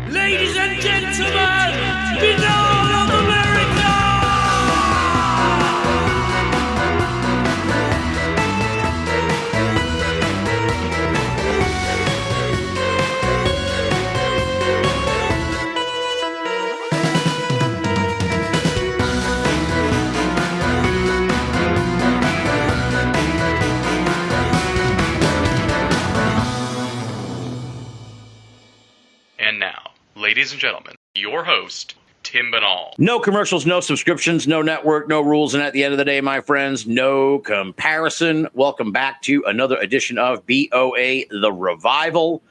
Ladies and gentlemen, Binnall of America! And now, ladies and gentlemen, your host, Tim Binnall. No commercials, no subscriptions, no network, no rules. And at the end of the day, my friends, no comparison. Welcome back to another edition of BOA The Revival.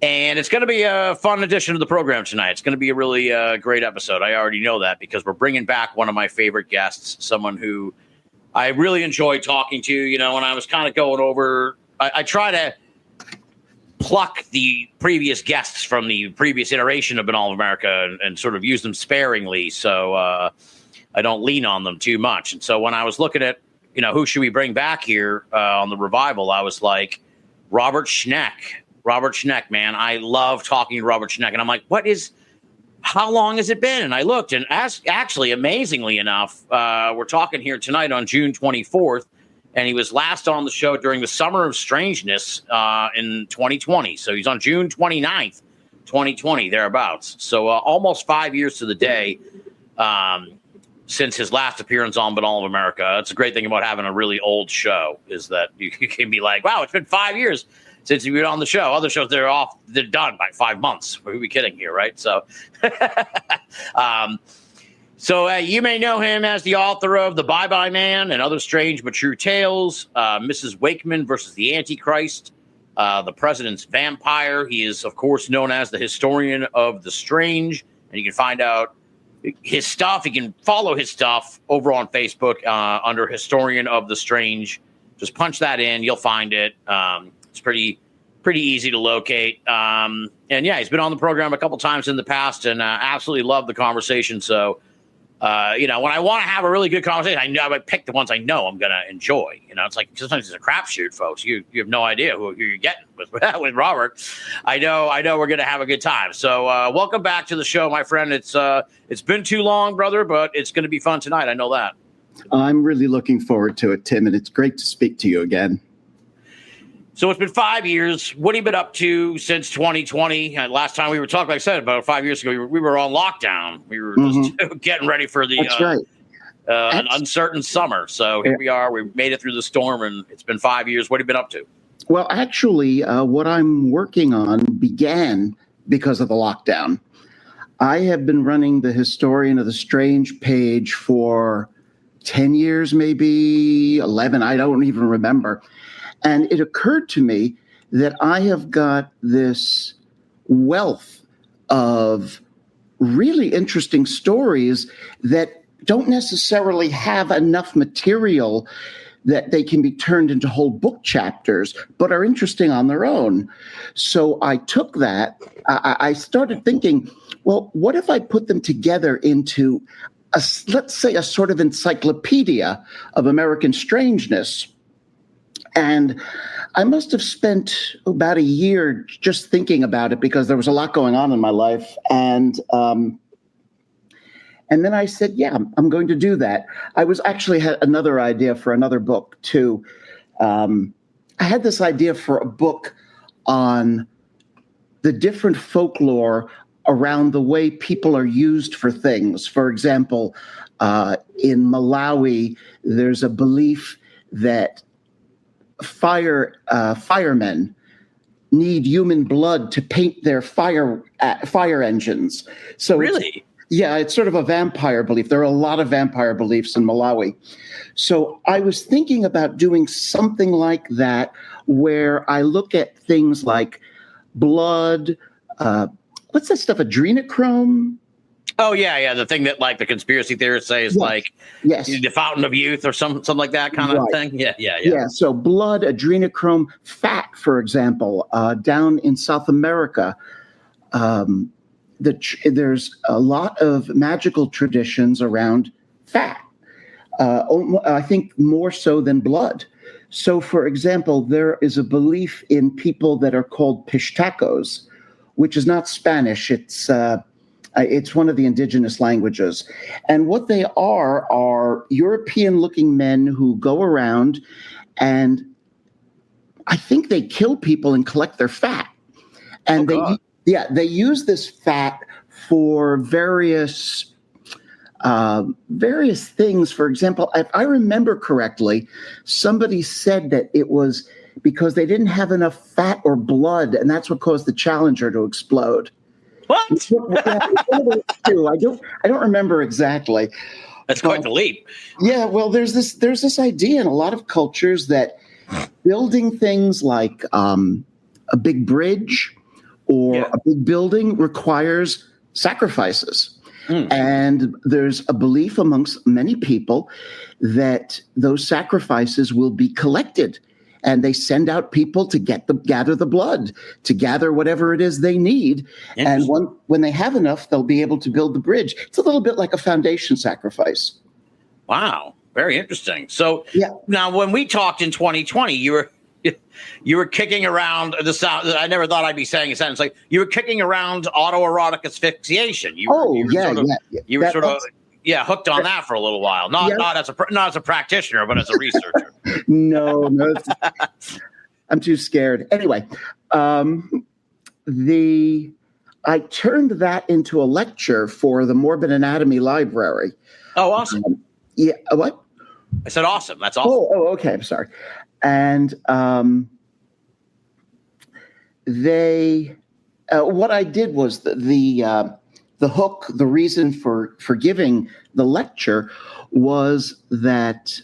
And it's going to be a fun edition of the program tonight. It's going to be a really great episode. I already know that because we're bringing back one of my favorite guests, someone who I really enjoyed talking to. You know, when I was kind of going over, I try to pluck the previous guests from the previous iteration of Binnall of America and sort of use them sparingly so I don't lean on them too much. And so when I was looking at, you know, who should we bring back here on the Revival, I was like, Robert Schneck. Robert Schneck, man. I love talking to Robert Schneck. And I'm like, how long has it been? And I looked, and actually, amazingly enough, we're talking here tonight on June 24th. And he was last on the show during the Summer of Strangeness in 2020. So he's on June 29th, 2020, thereabouts. So almost 5 years to the day since his last appearance on Binnall of America. That's a great thing about having a really old show is that you can be like, wow, it's been 5 years since you've been on the show. Other shows, they're done by 5 months. Who are we kidding here, right? So So you may know him as the author of The Bye-Bye Man and Other Strange But True Tales, Mrs. Wakeman versus the Antichrist, The President's Vampire. He is, of course, known as the Historian of the Strange. And you can find out his stuff. You can follow his stuff over on Facebook under Historian of the Strange. Just punch that in. You'll find it. It's pretty easy to locate. And, yeah, he's been on the program a couple times in the past and absolutely loved the conversation. So, you know, when I want to have a really good conversation, I pick the ones I know I'm going to enjoy. You know, it's like sometimes it's a crapshoot, folks. You have no idea who you're getting with Robert. I know we're going to have a good time. So welcome back to the show, my friend. It's been too long, brother, but it's going to be fun tonight. I know that. I'm really looking forward to it, Tim, and it's great to speak to you again. So it's been 5 years. What have you been up to since 2020? Last time we were talking, like I said, about 5 years ago, we were on lockdown. We were just getting ready for the an uncertain summer. So here we are. We made it through the storm, and it's been 5 years. What have you been up to? Well, actually, what I'm working on began because of the lockdown. I have been running the Historian of the Strange page for 10 years, maybe 11. I don't even remember. And it occurred to me that I have got this wealth of really interesting stories that don't necessarily have enough material that they can be turned into whole book chapters, but are interesting on their own. So I took that. I started thinking, well, what if I put them together into, let's say, a sort of encyclopedia of American strangeness? And I must have spent about a year just thinking about it because there was a lot going on in my life. And then I said, yeah, I'm going to do that. I was actually had another idea for another book, too. I had this idea for a book on the different folklore around the way people are used for things. For example, in Malawi, there's a belief that firemen need human blood to paint their fire engines. So really? It's sort of a vampire belief. There are a lot of vampire beliefs in Malawi. So I was thinking about doing something like that where I look at things like blood, what's that stuff, adrenochrome? Oh, yeah. The thing that, like, the conspiracy theorists say is, the fountain of youth or something like that kind of thing. Yeah. So blood, adrenochrome, fat, for example, down in South America, there's a lot of magical traditions around fat. I think more so than blood. So, for example, there is a belief in people that are called pishtacos, which is not Spanish. It's one of the indigenous languages. And what they are European-looking men who go around and I think they kill people and collect their fat. And they use this fat for various things. For example, if I remember correctly, somebody said that it was because they didn't have enough fat or blood, and that's what caused the Challenger to explode. What? I don't remember exactly. That's quite the leap. Yeah, well, there's this idea in a lot of cultures that building things like a big bridge or a big building requires sacrifices. And there's a belief amongst many people that those sacrifices will be collected. And they send out people to gather the blood, to gather whatever it is they need. And when they have enough, they'll be able to build the bridge. It's a little bit like a foundation sacrifice. Wow. Very interesting. So now when we talked in 2020, you were kicking around the sound. I never thought I'd be saying a sentence like you were kicking around autoerotic asphyxiation. You were hooked on that for a little while. Not as a practitioner, but as a researcher. No, I'm too scared. Anyway, I turned that into a lecture for the Morbid Anatomy Library. Oh, awesome. What? I said awesome. That's awesome. Oh, okay. I'm sorry. And what I did was the hook, the reason for giving the lecture was that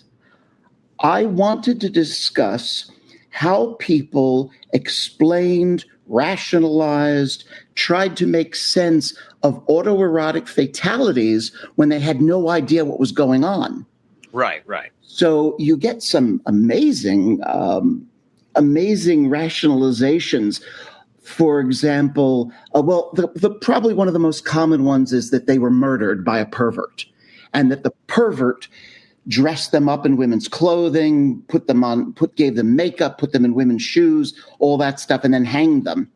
I wanted to discuss how people explained, rationalized, tried to make sense of autoerotic fatalities when they had no idea what was going on. Right. So you get some amazing rationalizations. For example, the probably one of the most common ones is that they were murdered by a pervert, and that the pervert dressed them up in women's clothing, gave them makeup, put them in women's shoes, all that stuff, and then hanged them.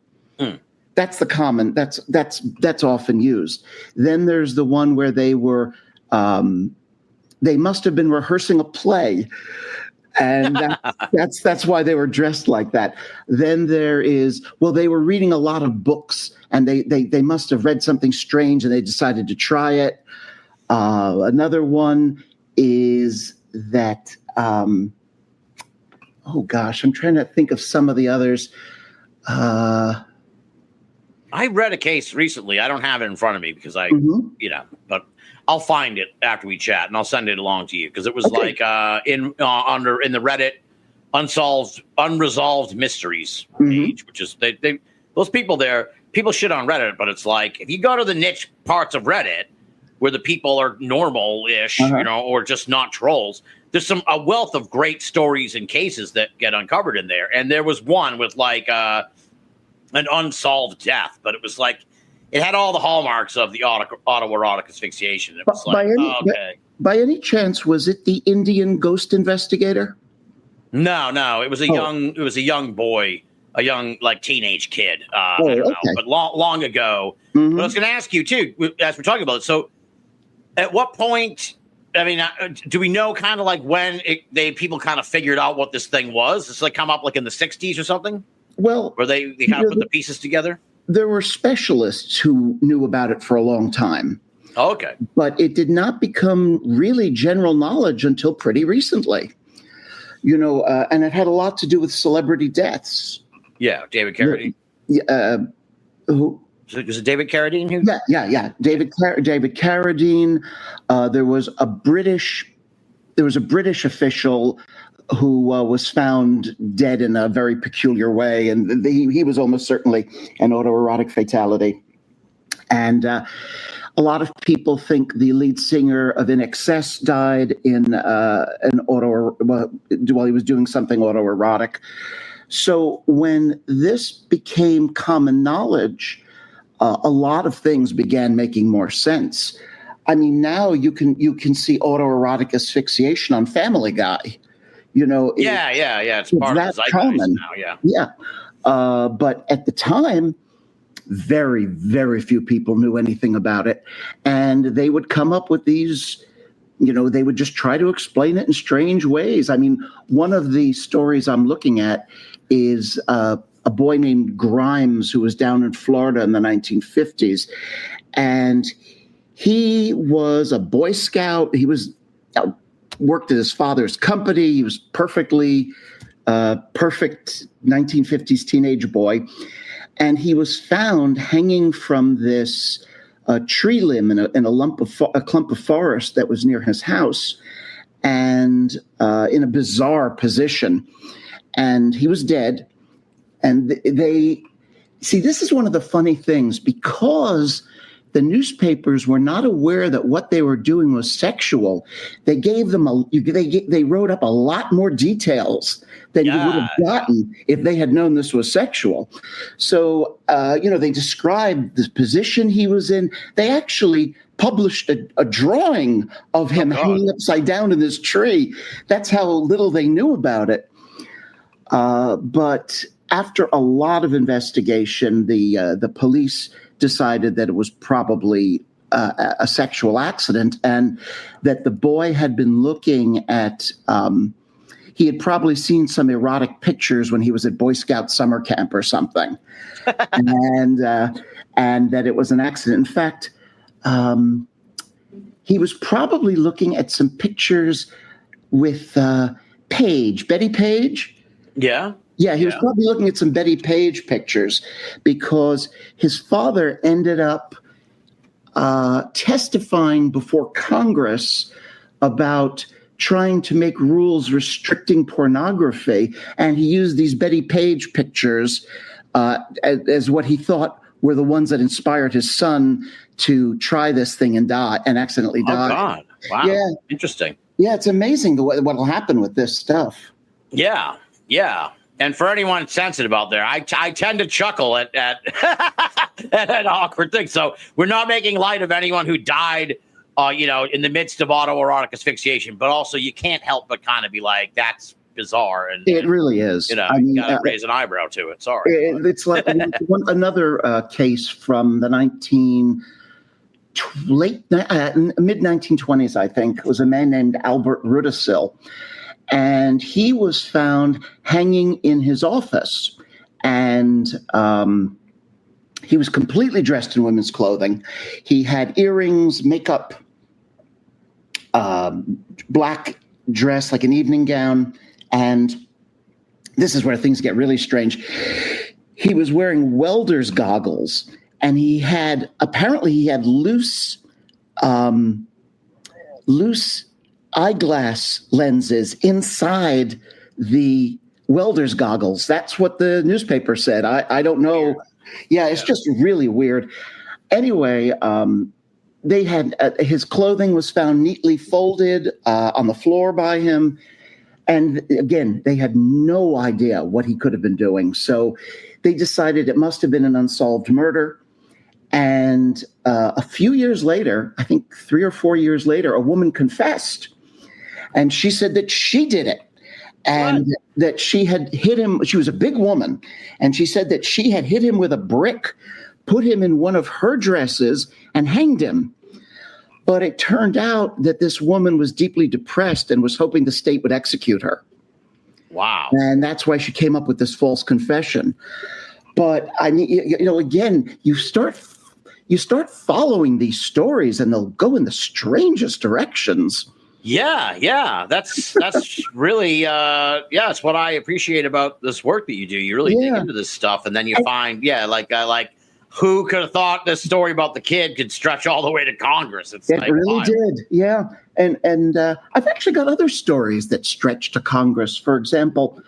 That's the common. That's often used. Then there's the one where they were. They must have been rehearsing a play, and that's why they were dressed like that. Then there is, they were reading a lot of books, and they must have read something strange, and they decided to try it. Another one is that, I'm trying to think of some of the others. I read a case recently. I don't have it in front of me because but I'll find it after we chat and I'll send it along to you because it was like in the Reddit unresolved mysteries page, which is those people there. People shit on Reddit, but it's like if you go to the niche parts of Reddit where the people are normal-ish, or just not trolls, there's a wealth of great stories and cases that get uncovered in there. And there was one with like an unsolved death, but it was like it had all the hallmarks of the autoerotic asphyxiation. It was by any chance, was it the Indian ghost investigator? No, it was a young boy, a young like teenage kid. I don't know, but long ago. But I was going to ask you too, as we're talking about it. So, at what point? I mean, do we know kind of like when people kind of figured out what this thing was? It's like come up like in the 60s or something. Well, where they kind of put the pieces together. There were specialists who knew about it for a long time. Oh, okay. But it did not become really general knowledge until pretty recently. And it had a lot to do with celebrity deaths. Yeah, David Carradine. Who? Was it David Carradine? Yeah. David Carradine. There was a British official who was found dead in a very peculiar way, and he was almost certainly an autoerotic fatality. And a lot of people think the lead singer of In Excess died while he was doing something autoerotic. So when this became common knowledge, a lot of things began making more sense. I mean, now you can see autoerotic asphyxiation on Family Guy. It's part of the zeitgeist now. Yeah. But at the time, very, very few people knew anything about it. And they would come up with these, they would just try to explain it in strange ways. I mean, one of the stories I'm looking at is a boy named Grimes who was down in Florida in the 1950s. And he was a Boy Scout. He worked at his father's company. He was perfect 1950s teenage boy. And he was found hanging from this tree limb in a clump of forest that was near his house, and in a bizarre position. And he was dead. And this is one of the funny things, because the newspapers were not aware that what they were doing was sexual. They gave them they wrote up a lot more details than you would have gotten if they had known this was sexual. So, they described the position he was in. They actually published a drawing of him hanging upside down in this tree. That's how little they knew about it. But after a lot of investigation, the police decided that it was probably a sexual accident, and that the boy had been looking at, he had probably seen some erotic pictures when he was at Boy Scout summer camp or something, and that it was an accident. In fact, he was probably looking at some pictures with Betty Page. Yeah. Yeah, he was probably looking at some Betty Page pictures, because his father ended up testifying before Congress about trying to make rules restricting pornography. And he used these Betty Page pictures as what he thought were the ones that inspired his son to try this thing and accidentally die. Oh, God. Wow. Yeah. Interesting. Yeah, it's amazing what will happen with this stuff. Yeah. Yeah. And for anyone sensitive out there, I tend to chuckle at at awkward things. So we're not making light of anyone who died, in the midst of autoerotic asphyxiation. But also, you can't help but kind of be like, that's bizarre. And it really is. You got to raise an eyebrow to it. Sorry. It's like another case from the mid-1920s, I think. It was a man named Albert Rudisill. And he was found hanging in his office, and he was completely dressed in women's clothing. He had earrings, makeup, black dress, like an evening gown. And this is where things get really strange. He was wearing welder's goggles, and he had loose eyeglass lenses inside the welder's goggles. That's what the newspaper said. I don't know. Yeah, it's just really weird. Anyway, they had his clothing was found neatly folded on the floor by him. And again, they had no idea what he could have been doing. So they decided it must have been an unsolved murder. And a few years later, I think 3 or 4 years later, a woman confessed. And she said that she did it, and that she had hit him. She was a big woman, and she said that she had hit him with a brick, put him in one of her dresses, and hanged him. But it turned out that this woman was deeply depressed and was hoping the state would execute her. Wow. And that's why she came up with this false confession. But I mean, again, you start following these stories, and they'll go in the strangest directions. Yeah. That's really, it's what I appreciate about this work that you do. You really dig into this stuff, and then you find, like who could have thought this story about the kid could stretch all the way to Congress? It really did. Yeah. And I've actually got other stories that stretch to Congress. For example,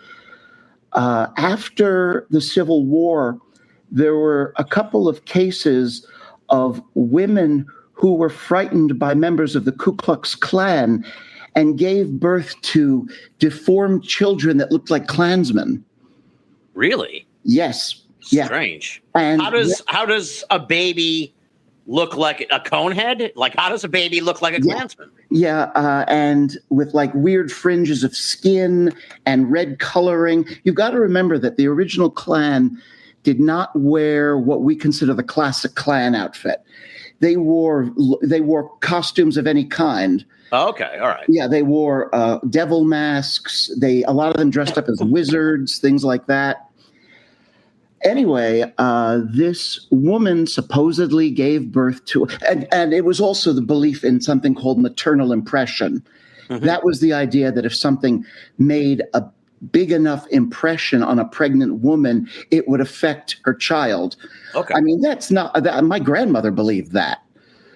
after the Civil War, there were a couple of cases of women who were frightened by members of the Ku Klux Klan and gave birth to deformed children that looked like Klansmen. Really? Yes. Strange. And how does a baby look like a conehead? Like, how does a baby look like a Klansman? Yeah, and with like weird fringes of skin and red coloring. You've got to remember that the original Klan did not wear what we consider the classic Klan outfit. They wore costumes of any kind. Oh, okay, all right. Yeah, they wore devil masks. A lot of them dressed up as wizards, things like that. Anyway, this woman supposedly gave birth to, and it was also the belief in something called maternal impression. Mm-hmm. That was the idea that if something made a big enough impression on a pregnant woman, it would affect her child. Okay. I mean, that's not, my grandmother believed that.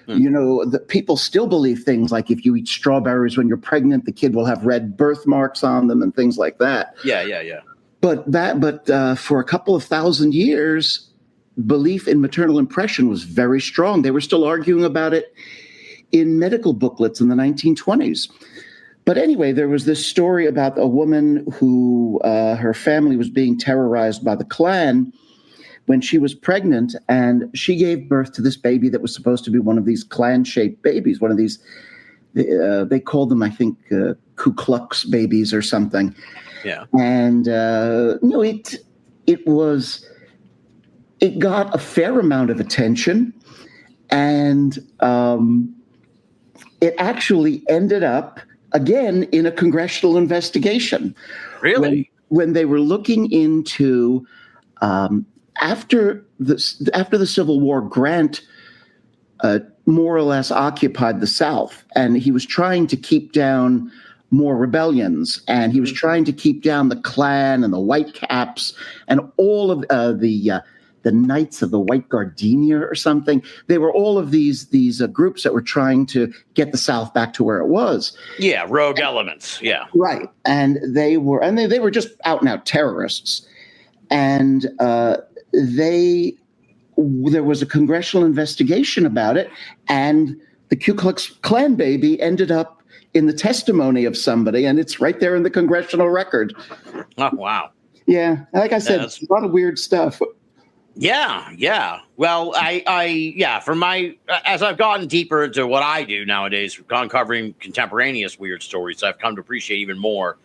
You know, the people still believe things like if you eat strawberries when you're pregnant, the kid will have red birthmarks on them and things like that. Yeah. But for a couple of thousand years, belief in maternal impression was very strong. They were still arguing about it in medical booklets in the 1920s. But anyway, there was this story about a woman who her family was being terrorized by the Klan when she was pregnant, and she gave birth to this baby that was supposed to be one of these Klan-shaped babies, one of these, they called them, I think, Ku Klux babies or something. Yeah. And, it got a fair amount of attention, and it actually ended up, again, in a congressional investigation. Really? When they were looking into, after the Civil War, Grant more or less occupied the South, and he was trying to keep down more rebellions, and he was trying to keep down the Klan and the White Caps and all of the Knights of the White Gardenia or something. They were all of these groups that were trying to get the South back to where it was. Yeah, rogue elements. Yeah, right. And they were just out and out terrorists. And there was a congressional investigation about it, and the Ku Klux Klan baby ended up in the testimony of somebody, and it's right there in the congressional record. Oh, wow. Yeah, like I said, a lot of weird stuff. Yeah. Well, as I've gotten deeper into what I do nowadays, uncovering contemporaneous weird stories, I've come to appreciate even more,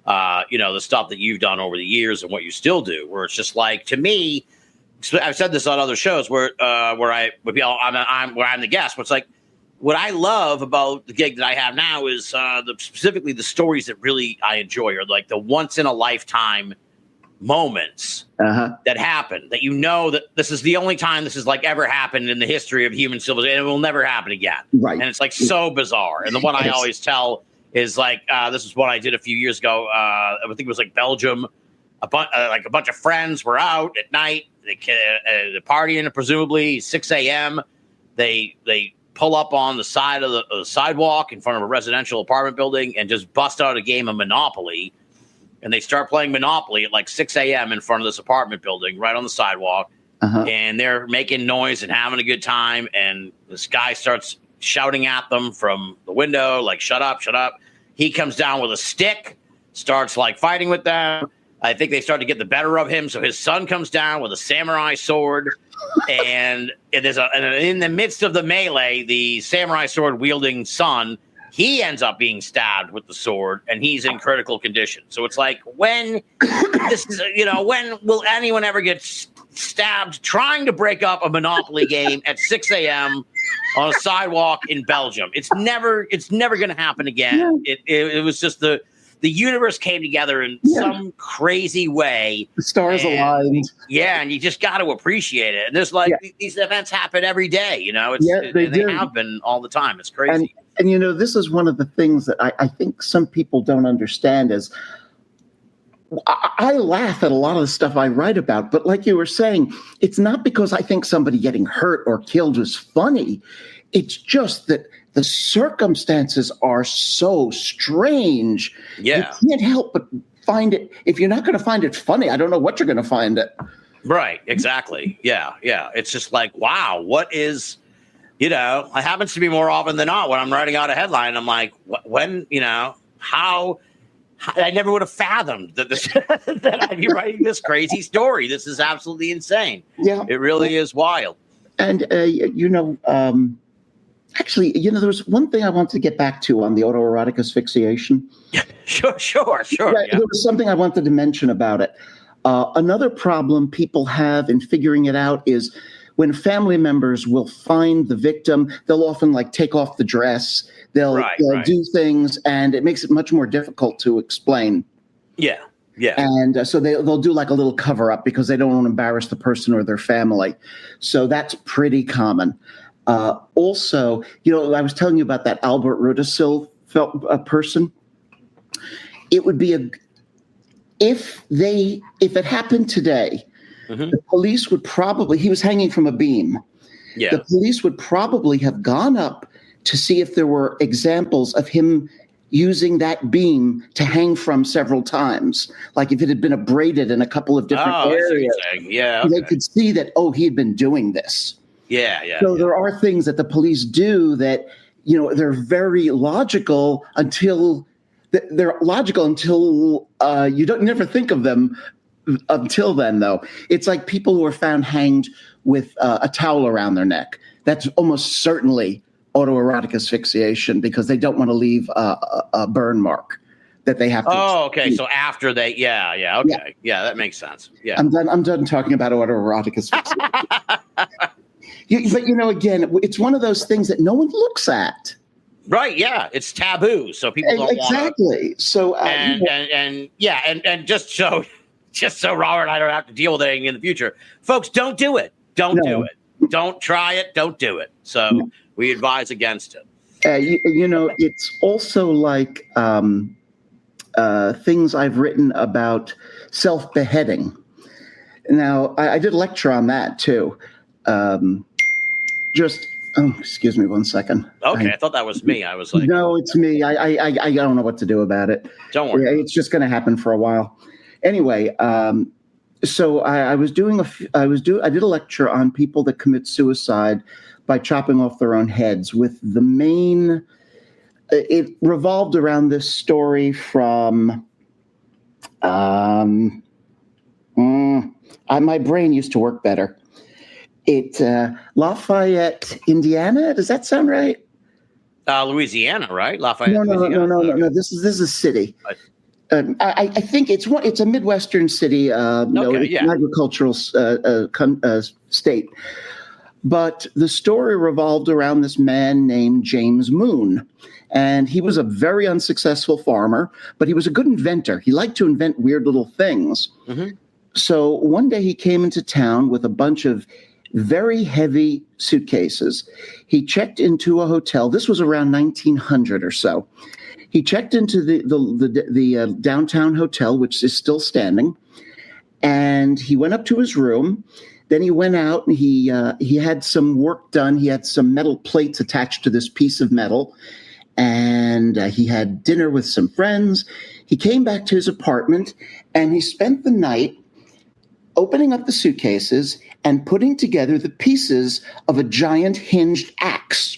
the stuff that you've done over the years and what you still do, where it's just like, to me, I've said this on other shows where I'm the guest, but it's like, what I love about the gig that I have now is specifically the stories that really I enjoy, are like the once in a lifetime moments that happen, that that this is the only time this has like ever happened in the history of human civilization, and it will never happen again. Right. And it's like so bizarre. And the one I always tell is like, this is what I did a few years ago. I think it was like Belgium. A bunch of friends were out at night, they're partying, presumably 6 a.m. They pull up on the side of the sidewalk in front of a residential apartment building and just bust out a game of Monopoly. And they start playing Monopoly at like 6 a.m. in front of this apartment building right on the sidewalk. And they're making noise and having a good time. And this guy starts shouting at them from the window, like, shut up, shut up. He comes down with a stick, starts like fighting with them. I think they start to get the better of him. So his son comes down with a samurai sword. And in the midst of the melee, the samurai sword wielding son, he ends up being stabbed with the sword, and he's in critical condition. So it's like, when will anyone ever get stabbed trying to break up a Monopoly game at 6 a.m. on a sidewalk in Belgium? It's never going to happen again. Yeah. It was just the universe came together in some crazy way. The stars aligned. Yeah, and you just got to appreciate it. And there's these events happen every day, they have been all the time. It's crazy. And this is one of the things that I think some people don't understand is I laugh at a lot of the stuff I write about, but like you were saying, it's not because I think somebody getting hurt or killed is funny. It's just that the circumstances are so strange. Yeah. You can't help but find it. If you're not going to find it funny, I don't know what you're going to find it. Right. Exactly. Yeah. It's just like, wow, what is, it happens to be more often than not when I'm writing out a headline. I'm like, how I never would have fathomed that that I'd be writing this crazy story. This is absolutely insane. Yeah. It really is wild. And, actually, there was one thing I wanted to get back to on the autoerotic asphyxiation. Yeah, sure. There was something I wanted to mention about it. Another problem people have in figuring it out is when family members will find the victim, they'll often like take off the dress, they'll do things, and it makes it much more difficult to explain. Yeah. Yeah. And so they'll do like a little cover up because they don't want to embarrass the person or their family. So that's pretty common. Also, I was telling you about that Albert Rudisill person. It would be if it happened today, the police would probably, he was hanging from a beam. Yeah. The police would probably have gone up to see if there were examples of him using that beam to hang from several times. Like if it had been abraded in a couple of different areas. Yeah. Okay. They could see that, he had been doing this. Yeah. So there are things that the police do that, they're very logical until you don't never think of them until then, though. It's like people who are found hanged with a towel around their neck. That's almost certainly autoerotic asphyxiation because they don't want to leave a burn mark that they have to. Oh, okay. So after they, okay. Yeah, that makes sense. Yeah. I'm done talking about autoerotic asphyxiation. But, again, it's one of those things that no one looks at. Right. Yeah. It's taboo. So people don't exactly. want to. So, and just so Robert and I don't have to deal with anything in the future, folks, don't do it. Don't do it. Don't try it. Don't do it. So we advise against it. It's also like things I've written about self-beheading. Now, I did a lecture on that too. Excuse me 1 second. Okay, I thought that was me. I was like, no, it's me. I don't know what to do about it. Don't worry. It's just going to happen for a while. Anyway, so I did a lecture on people that commit suicide by chopping off their own heads. With the main, it revolved around this story from. My brain used to work better. Lafayette, Indiana. Does that sound right? Louisiana, right? Lafayette. No. This is a city. I think it's a Midwestern city. An agricultural state. But the story revolved around this man named James Moon. And he was a very unsuccessful farmer, but he was a good inventor. He liked to invent weird little things. Mm-hmm. So one day he came into town with a bunch of very heavy suitcases. He checked into a hotel. This was around 1900 or so. He checked into the downtown hotel, which is still standing, and he went up to his room. Then he went out and he had some work done. He had some metal plates attached to this piece of metal, and he had dinner with some friends. He came back to his apartment, and he spent the night opening up the suitcases and putting together the pieces of a giant hinged axe.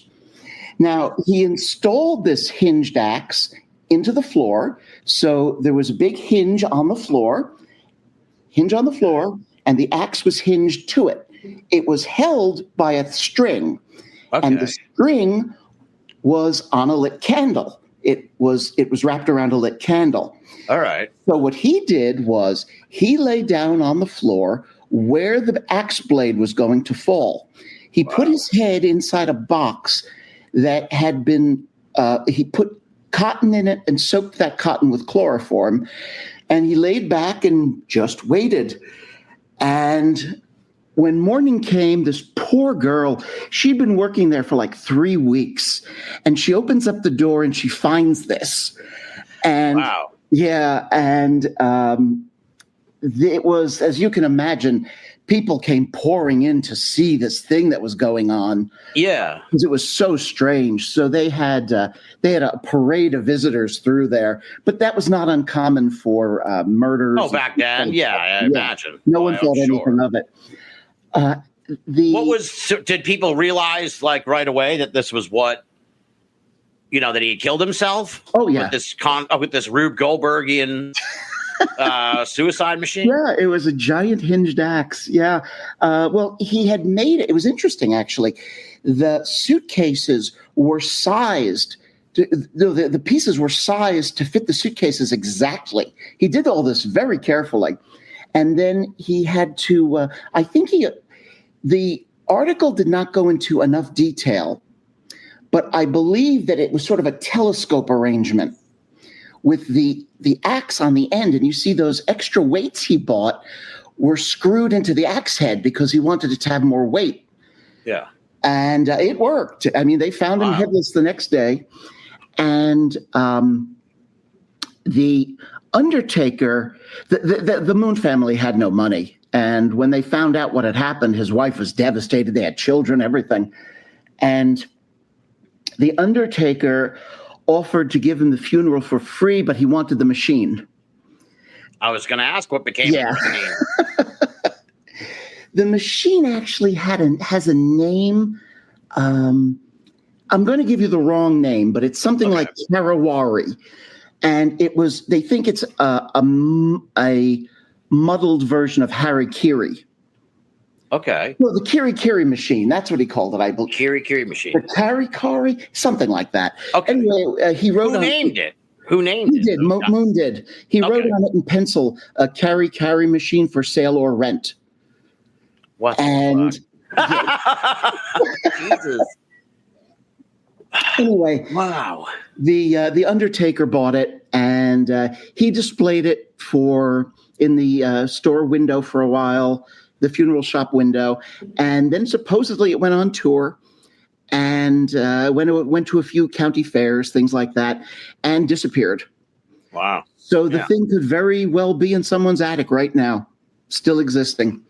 Now, he installed this hinged axe into the floor. So there was a big hinge on the floor, and the axe was hinged to it. It was held by a string, and the string was on a lit candle. It was wrapped around a lit candle. All right. So what he did was he lay down on the floor where the axe blade was going to fall. He put his head inside a box that had been, he put cotton in it and soaked that cotton with chloroform. And he laid back and just waited. And when morning came, this poor girl, she'd been working there for like 3 weeks. And she opens up the door and she finds this. And wow. Yeah. And it was, as you can imagine, people came pouring in to see this thing that was going on. Yeah. Because it was so strange. So they had a parade of visitors through there, but that was not uncommon for murders. Oh, back then? Yeah, I imagine. No one thought anything of it. Did people realize like right away that this was what, that he had killed himself? Oh, yeah. With this Rube Goldbergian suicide machine? Yeah, it was a giant hinged axe. Yeah. Well, he had made it. It was interesting, actually. The suitcases were sized. The pieces were sized to fit the suitcases exactly. He did all this very carefully. And then he had to, the article did not go into enough detail, but I believe that it was sort of a telescope arrangement with the axe on the end. And you see those extra weights he bought were screwed into the axe head because he wanted it to have more weight. Yeah. And it worked. I mean, they found him headless the next day. And the undertaker, the Moon family had no money. And when they found out what had happened, his wife was devastated. They had children, everything. And the undertaker offered to give him the funeral for free, but he wanted the machine. I was going to ask what became of the machine. The machine actually has a name. I'm going to give you the wrong name, but it's something like Karawari. And they think it's a muddled version of Harikiri. Okay. Well, the Kiri machine, that's what he called it, I believe. Kiri machine. The Karikari, something like that. Okay. Anyway, he wrote Who named it? Who named it? He did. Moon did. He wrote on it in pencil, a Kari machine for sale or rent. What? And Jesus. Anyway, wow. The Undertaker bought it, and he displayed it in the store window for a while, the funeral shop window, and then supposedly it went on tour, and went to a few county fairs, things like that, and disappeared. Wow. So the thing could very well be in someone's attic right now, still existing.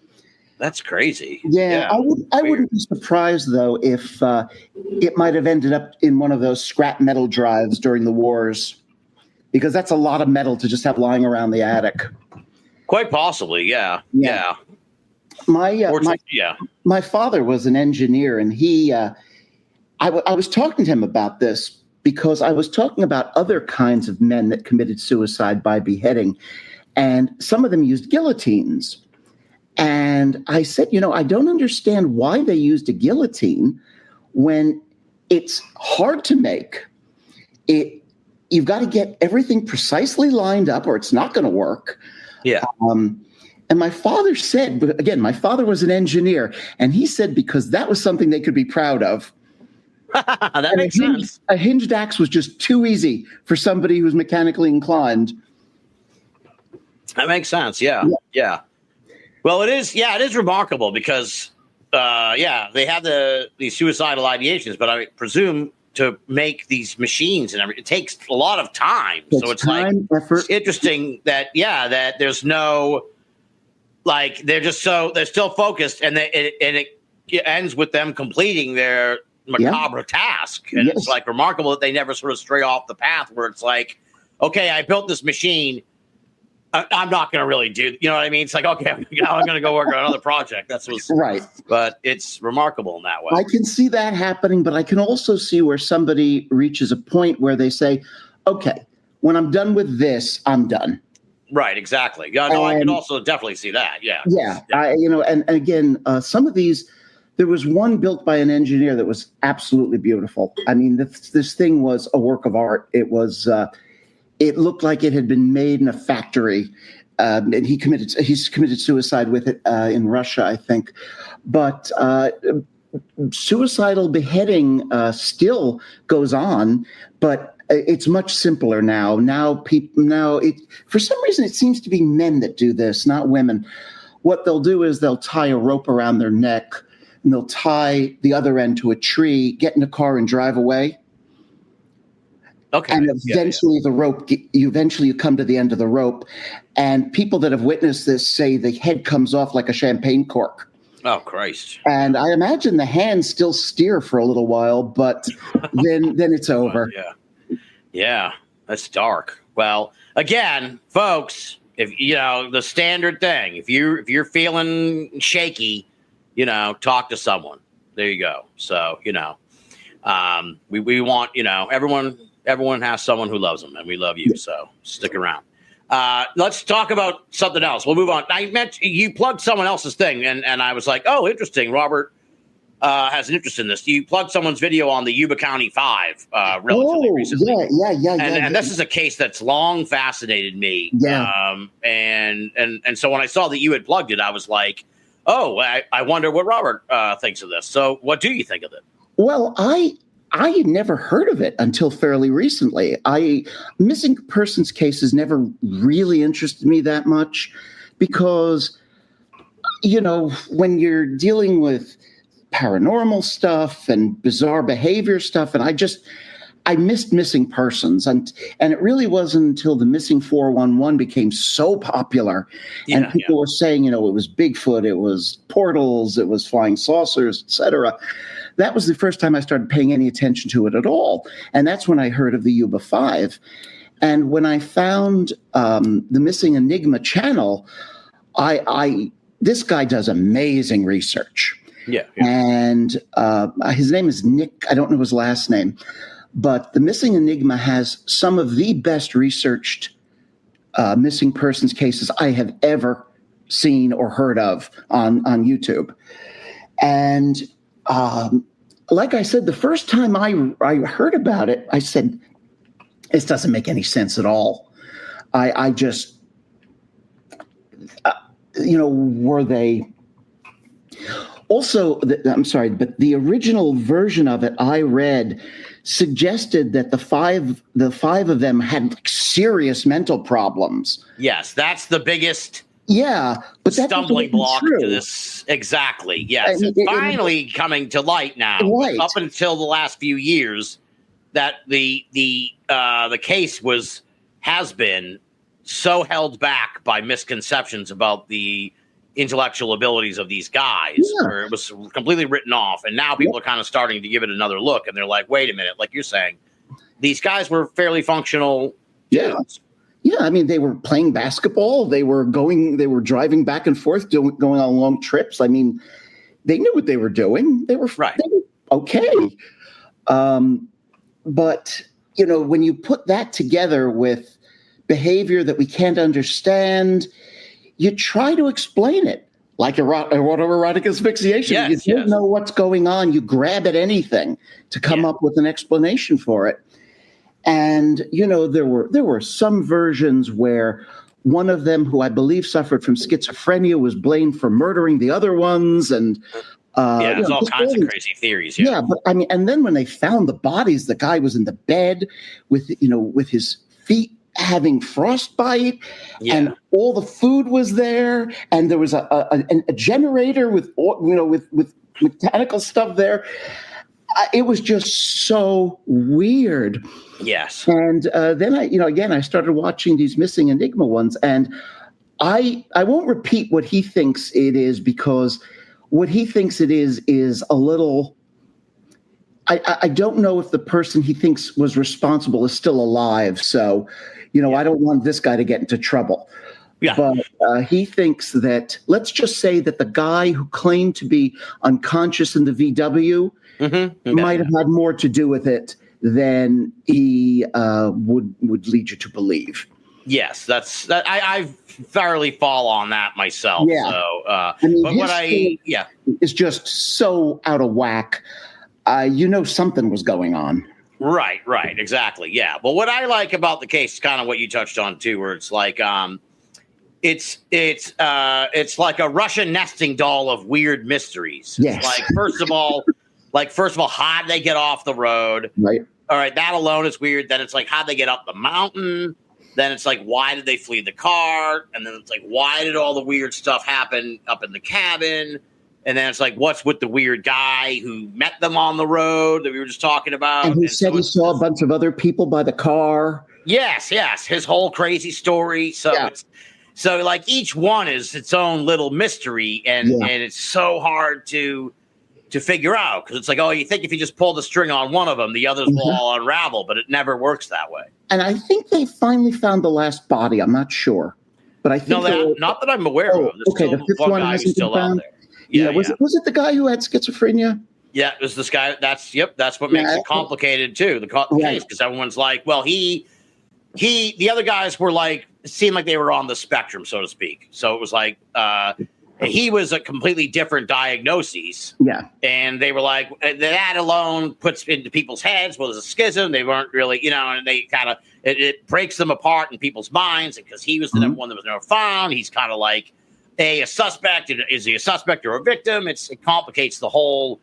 That's crazy. Yeah. I wouldn't be surprised, though, if it might have ended up in one of those scrap metal drives during the wars, because that's a lot of metal to just have lying around the attic. Quite possibly, yeah. My father was an engineer, and I was talking to him about this because I was talking about other kinds of men that committed suicide by beheading, and some of them used guillotines. And I said, I don't understand why they used a guillotine when it's hard to make. You've got to get everything precisely lined up or it's not going to work. Yeah. And my father said, again, my father was an engineer, and he said because that was something they could be proud of. That makes sense. A hinged axe was just too easy for somebody who's mechanically inclined. That makes sense. Yeah. Well, it is remarkable because, they have these suicidal ideations, but I presume to make these machines and everything, it takes a lot of time. So it's time, effort. It's interesting that there's no, they're still focused, and it ends with them completing their macabre task. And it's remarkable that they never sort of stray off the path where it's like, okay, I built this machine. I'm not going to really do, you know what I mean? It's like, okay, I'm going to go work on another project. That's what's right. But it's remarkable in that way. I can see that happening, but I can also see where somebody reaches a point where they say, okay, when I'm done with this, I'm done. Right, exactly. Yeah, no, I can also definitely see that. Yeah. Yeah. And again, some of these, there was one built by an engineer that was absolutely beautiful. I mean, this thing was a work of art. It was, it looked like it had been made in a factory, and he's committed suicide with it in Russia, I think. But suicidal beheading still goes on, but it's much simpler now. For some reason, it seems to be men that do this, not women. What they'll do is they'll tie a rope around their neck, and they'll tie the other end to a tree, get in a car, and drive away. Okay. And eventually you come to the end of the rope, and people that have witnessed this say the head comes off like a champagne cork. Oh, Christ. And I imagine the hands still steer for a little while, but then it's over. Yeah, that's dark. Well, again, folks, if the standard thing, if you're feeling shaky, talk to someone. There you go. So, we want, everyone has someone who loves them, and we love you. So stick around. Let's talk about something else. We'll move on. I meant you plugged someone else's thing, and I was like, oh, interesting. Robert has an interest in this. You plugged someone's video on the Yuba County 5 relatively recently. And this is a case that's long fascinated me. Yeah. And so when I saw that you had plugged it, I was like, oh, I wonder what Robert thinks of this. So what do you think of it? Well, I had never heard of it until fairly recently. Missing persons cases never really interested me that much because, when you're dealing with paranormal stuff and bizarre behavior stuff, and I missed missing persons, and it really wasn't until the missing 411 became so popular, and people were saying, it was Bigfoot, it was portals, it was flying saucers, etc. That was the first time I started paying any attention to it at all, and that's when I heard of the Yuba 5. And when I found the Missing Enigma channel, this guy does amazing research. Yeah. And his name is Nick. I don't know his last name, but the Missing Enigma has some of the best researched missing persons cases I have ever seen or heard of on YouTube. And like I said, the first time I heard about it, I said, this doesn't make any sense at all. I just, were they... Also, I'm sorry, but the original version of it I read suggested that the five of them had serious mental problems. Yes, that's the biggest but stumbling block to this. Exactly. Yes, it's finally coming to light now. Right. Up until the last few years, that the case has been so held back by misconceptions about the intellectual abilities of these guys, where it was completely written off, and now people are kind of starting to give it another look, and they're like, wait a minute, like you're saying, these guys were fairly functional dudes. I mean, they were playing basketball, they were driving back and forth, going on long trips. I mean, they knew what they were doing. They were okay. But when you put that together with behavior that we can't understand, you try to explain it like autoerotic asphyxiation. Yes, you don't know what's going on. You grab at anything to come up with an explanation for it. And, there were some versions where one of them, who I believe suffered from schizophrenia, was blamed for murdering the other ones. And there's all kinds of crazy theories. Yeah, but I mean, and then when they found the bodies, the guy was in the bed with his feet having frostbite, and all the food was there, and there was a generator with mechanical stuff there. It was just so weird. Yes. And then I started watching these Missing Enigma ones, and I won't repeat what he thinks it is, because what he thinks it is a little. I don't know if the person he thinks was responsible is still alive, so I don't want this guy to get into trouble. Yeah. But he thinks that, let's just say that the guy who claimed to be unconscious in the VW might have had more to do with it than he would lead you to believe. Yes, I thoroughly fall on that myself. Yeah. So, but it's just so out of whack. Something was going on. Right, exactly. Yeah. But what I like about the case is kind of what you touched on too, where it's like it's like a Russian nesting doll of weird mysteries. Yes. Like first of all, how'd they get off the road? Right. All right, that alone is weird. Then it's like, how'd they get up the mountain? Then it's like, why did they flee the car? And then it's like, why did all the weird stuff happen up in the cabin? And then it's like, what's with the weird guy who met them on the road that we were just talking about? And he said he saw a bunch of other people by the car. Yes. His whole crazy story. So so like each one is its own little mystery, and it's so hard to figure out, because it's like, you think if you just pull the string on one of them, the others will all unravel, but it never works that way. And I think they finally found the last body. I'm not sure, but I think not that I'm aware of. There's the fifth one hasn't been found. Out there. Yeah, was it the guy who had schizophrenia? Yeah, it was this guy. That's what makes it complicated too. The case, because everyone's like, well, the other guys were like, seemed like they were on the spectrum, so to speak. So it was like, he was a completely different diagnosis. Yeah. And they were like, that alone puts into people's heads, well, there's a schism. They weren't really, and they kind of, it breaks them apart in people's minds because he was the number one that was never found. He's kind of like a suspect. Is he a suspect or a victim? It complicates the whole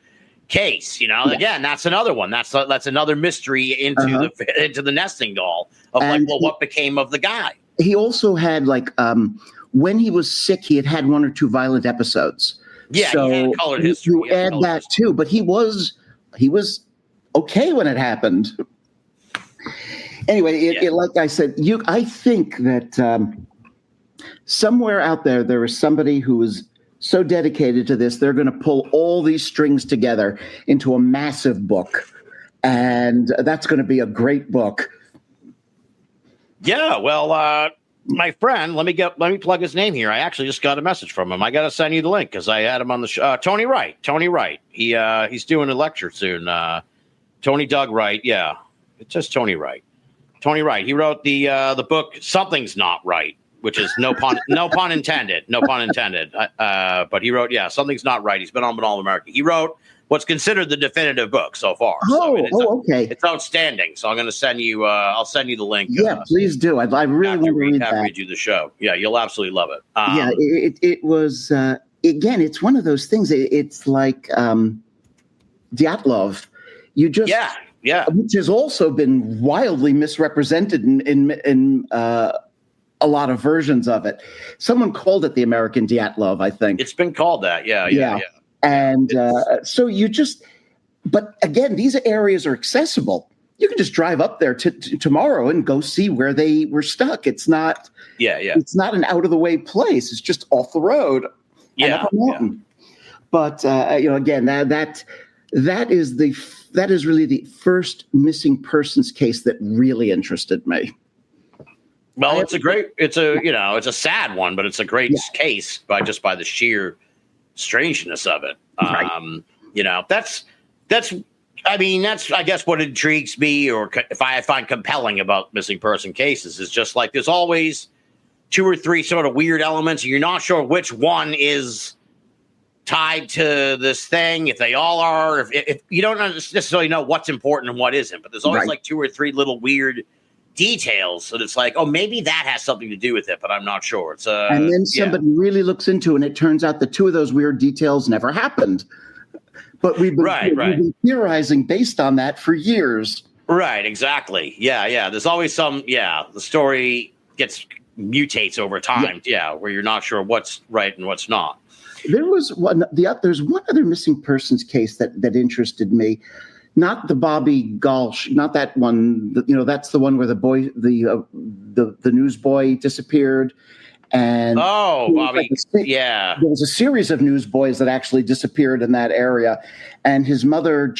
case, Again, that's another one. That's another mystery into the nesting doll of what became of the guy. He also had when he was sick, he had one or two violent episodes. Yeah, so he had a colored history. You add that too, but he was okay when it happened. Anyway, like I said, I think that somewhere out there is somebody who is so dedicated to this, they're going to pull all these strings together into a massive book, and that's going to be a great book. Yeah, well, my friend, let me plug his name here. I actually just got a message from him. I got to send you the link because I had him on the show. Tony Wright. He's doing a lecture soon. Tony Doug Wright. Yeah, it says Tony Wright. Tony Wright. He wrote the book "Something's Not Right," which is no pun intended. No pun intended. But he wrote, Something's Not Right. He's been on Binnall America. He wrote what's considered the definitive book so far. Okay. It's outstanding. So I'm going to send you. I'll send you the link. Yeah, please do. I really want to read that. Read you the show. Yeah, you'll absolutely love it. It was again. It's one of those things. It's like Dyatlov. You just which has also been wildly misrepresented in a lot of versions of it. Someone called it the American Dyatlov, I think. It's been called that. Yeah. And so but again, these areas are accessible. You can just drive up there tomorrow and go see where they were stuck. It's not, it's not an out of the way place. It's just off the road and up a mountain. But again, that is really the first missing persons case that really interested me. Well, it's a sad one, but it's a great case by the sheer strangeness of it. That's I guess what intrigues me, or if I find compelling about missing person cases, is just like there's always two or three sort of weird elements. And you're not sure which one is tied to this thing. If they all are, if you don't necessarily know what's important and what isn't, but there's always like two or three little weird details. So it's like, oh, maybe that has something to do with it, but I'm not sure. It's and then somebody really looks into it, and it turns out that two of those weird details never happened. But we've been theorizing based on that for years. Right, exactly. Yeah. There's always some, the story mutates over time. Yeah, where you're not sure what's right and what's not. There's one other missing persons case that interested me. Not the Bobby Galsh, not that one. That's the one where the newsboy disappeared, and Bobby, there was a series of newsboys that actually disappeared in that area, and his mother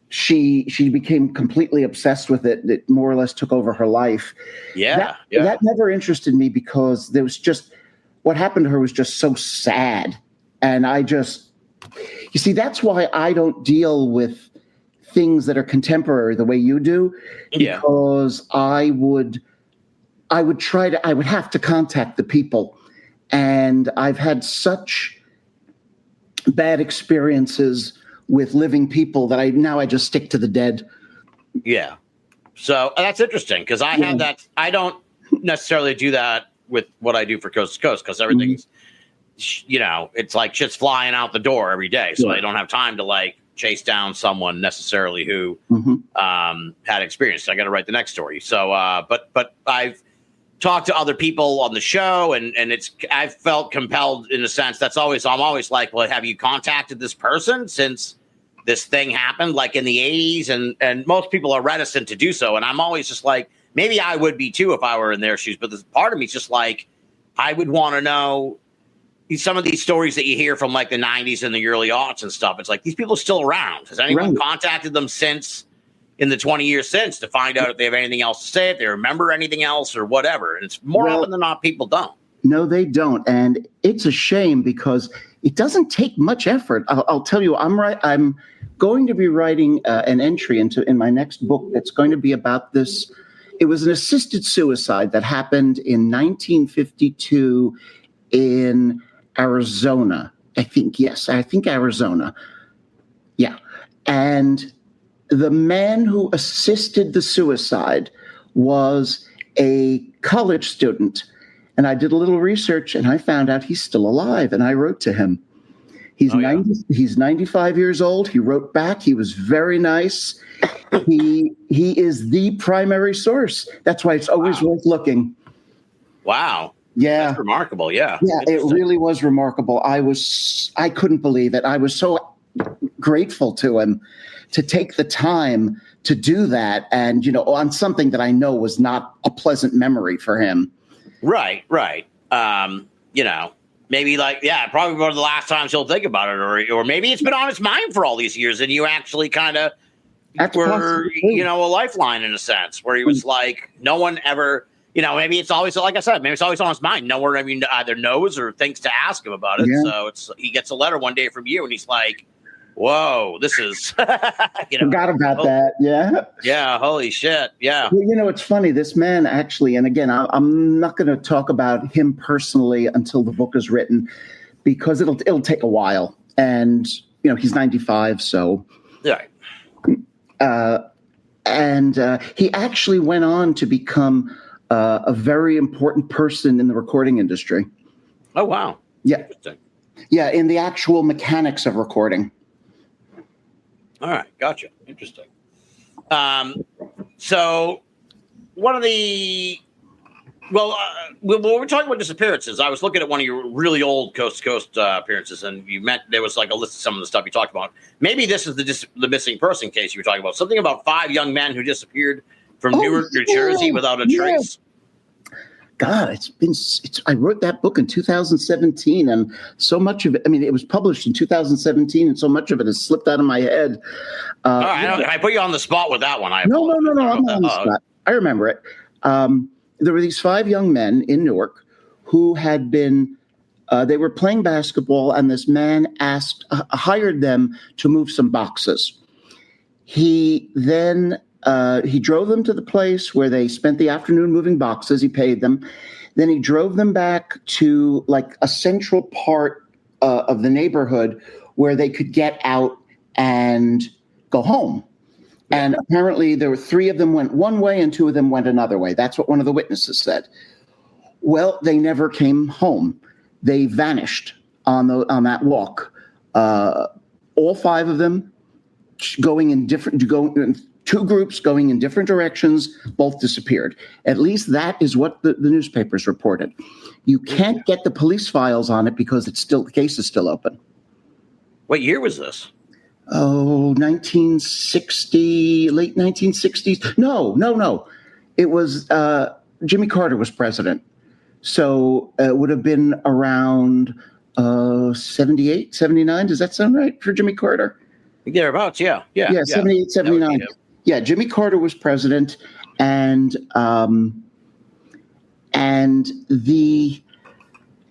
she became completely obsessed with it. It more or less took over her life. That never interested me because there was just what happened to her was just so sad, and you see, that's why I don't deal with things that are contemporary the way you do, because I would have to contact the people, and I've had such bad experiences with living people that I just stick to the dead. Yeah. So that's interesting because I have that. I don't necessarily do that with what I do for Coast to Coast because everything's, it's like shit's flying out the door every day. So I don't have time to chase down someone necessarily who had experience. I got to write the next story. So, but I've talked to other people on the show, and I've felt compelled in a sense. I'm always like, well, have you contacted this person since this thing happened, like in the 80s? And most people are reticent to do so. And I'm always just like, maybe I would be too if I were in their shoes. But this part of me is just like, I would want to know some of these stories that you hear from the 90s and the early aughts and stuff. It's like, these people are still around. Has anyone contacted them in the 20 years since to find out if they have anything else to say, if they remember anything else or whatever? And it's more often than not, people don't. No, they don't. And it's a shame because it doesn't take much effort. I'll tell you, I'm going to be writing an entry in my next book that's going to be about this. It was an assisted suicide that happened in 1952 in Arizona. I think Arizona. Yeah. And the man who assisted the suicide was a college student. And I did a little research and I found out he's still alive. And I wrote to him. He's 95 years old. He wrote back. He was very nice. He is the primary source. That's why it's always worth looking. Wow. Yeah. That's remarkable. Yeah. Yeah, it really was remarkable. I couldn't believe it. I was so grateful to him to take the time to do that. And, on something that I know was not a pleasant memory for him. Right. Maybe probably one of the last times he'll think about it, or maybe it's been on his mind for all these years, and you actually kind of were, a lifeline in a sense, where he was like, no one ever, maybe it's always, like I said, maybe it's always on his mind. No one either knows or thinks to ask him about it. Yeah. So he gets a letter one day from you, and he's like, whoa, this is, forgot about that. Yeah. Yeah. Holy shit. Yeah. Well, it's funny. This man actually, and again, I'm not going to talk about him personally until the book is written, because it'll take a while. And, he's 95. So. Yeah. And he actually went on to become a very important person in the recording industry. Oh, wow. Yeah. Interesting. Yeah. In the actual mechanics of recording. All right. Gotcha. Interesting. So one of the, when we're talking about disappearances, I was looking at one of your really old Coast to Coast appearances, and there was like a list of some of the stuff you talked about. Maybe this is the missing person case you were talking about. Something about 5 young men who disappeared from Newark, New Jersey without a trace. God, I wrote that book in 2017, and so much of it, it was published in 2017, and so much of it has slipped out of my head. All right, I put you on the spot with that one. No, I'm not on the spot. I remember it. There were these 5 young men in Newark who had been, they were playing basketball, and this man hired them to move some boxes. He then he drove them to the place where they spent the afternoon moving boxes. He paid them. Then he drove them back to like a central part of the neighborhood where they could get out and go home. And apparently there were 3 of them went one way and 2 of them went another way. That's what one of the witnesses said. Well, they never came home. They vanished on that walk. All 5 of them going in 2 groups going in different directions, both disappeared. At least that is what the newspapers reported. You can't get the police files on it because the case is still open. What year was this? Oh, 1960, late 1960s. No. It was Jimmy Carter was president. So it would have been around 78, 79. Does that sound right for Jimmy Carter? Thereabouts, yeah. Yeah, 78, 79. Yeah, Jimmy Carter was president, and the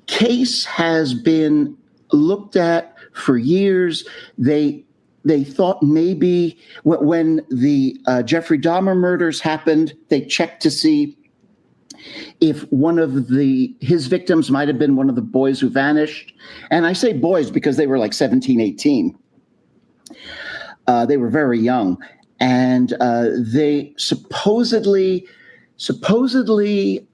case has been looked at for years. They thought maybe when the Jeffrey Dahmer murders happened, they checked to see if one of his victims might have been one of the boys who vanished. And I say boys because they were like 17, 18. They were very young. And they supposedly the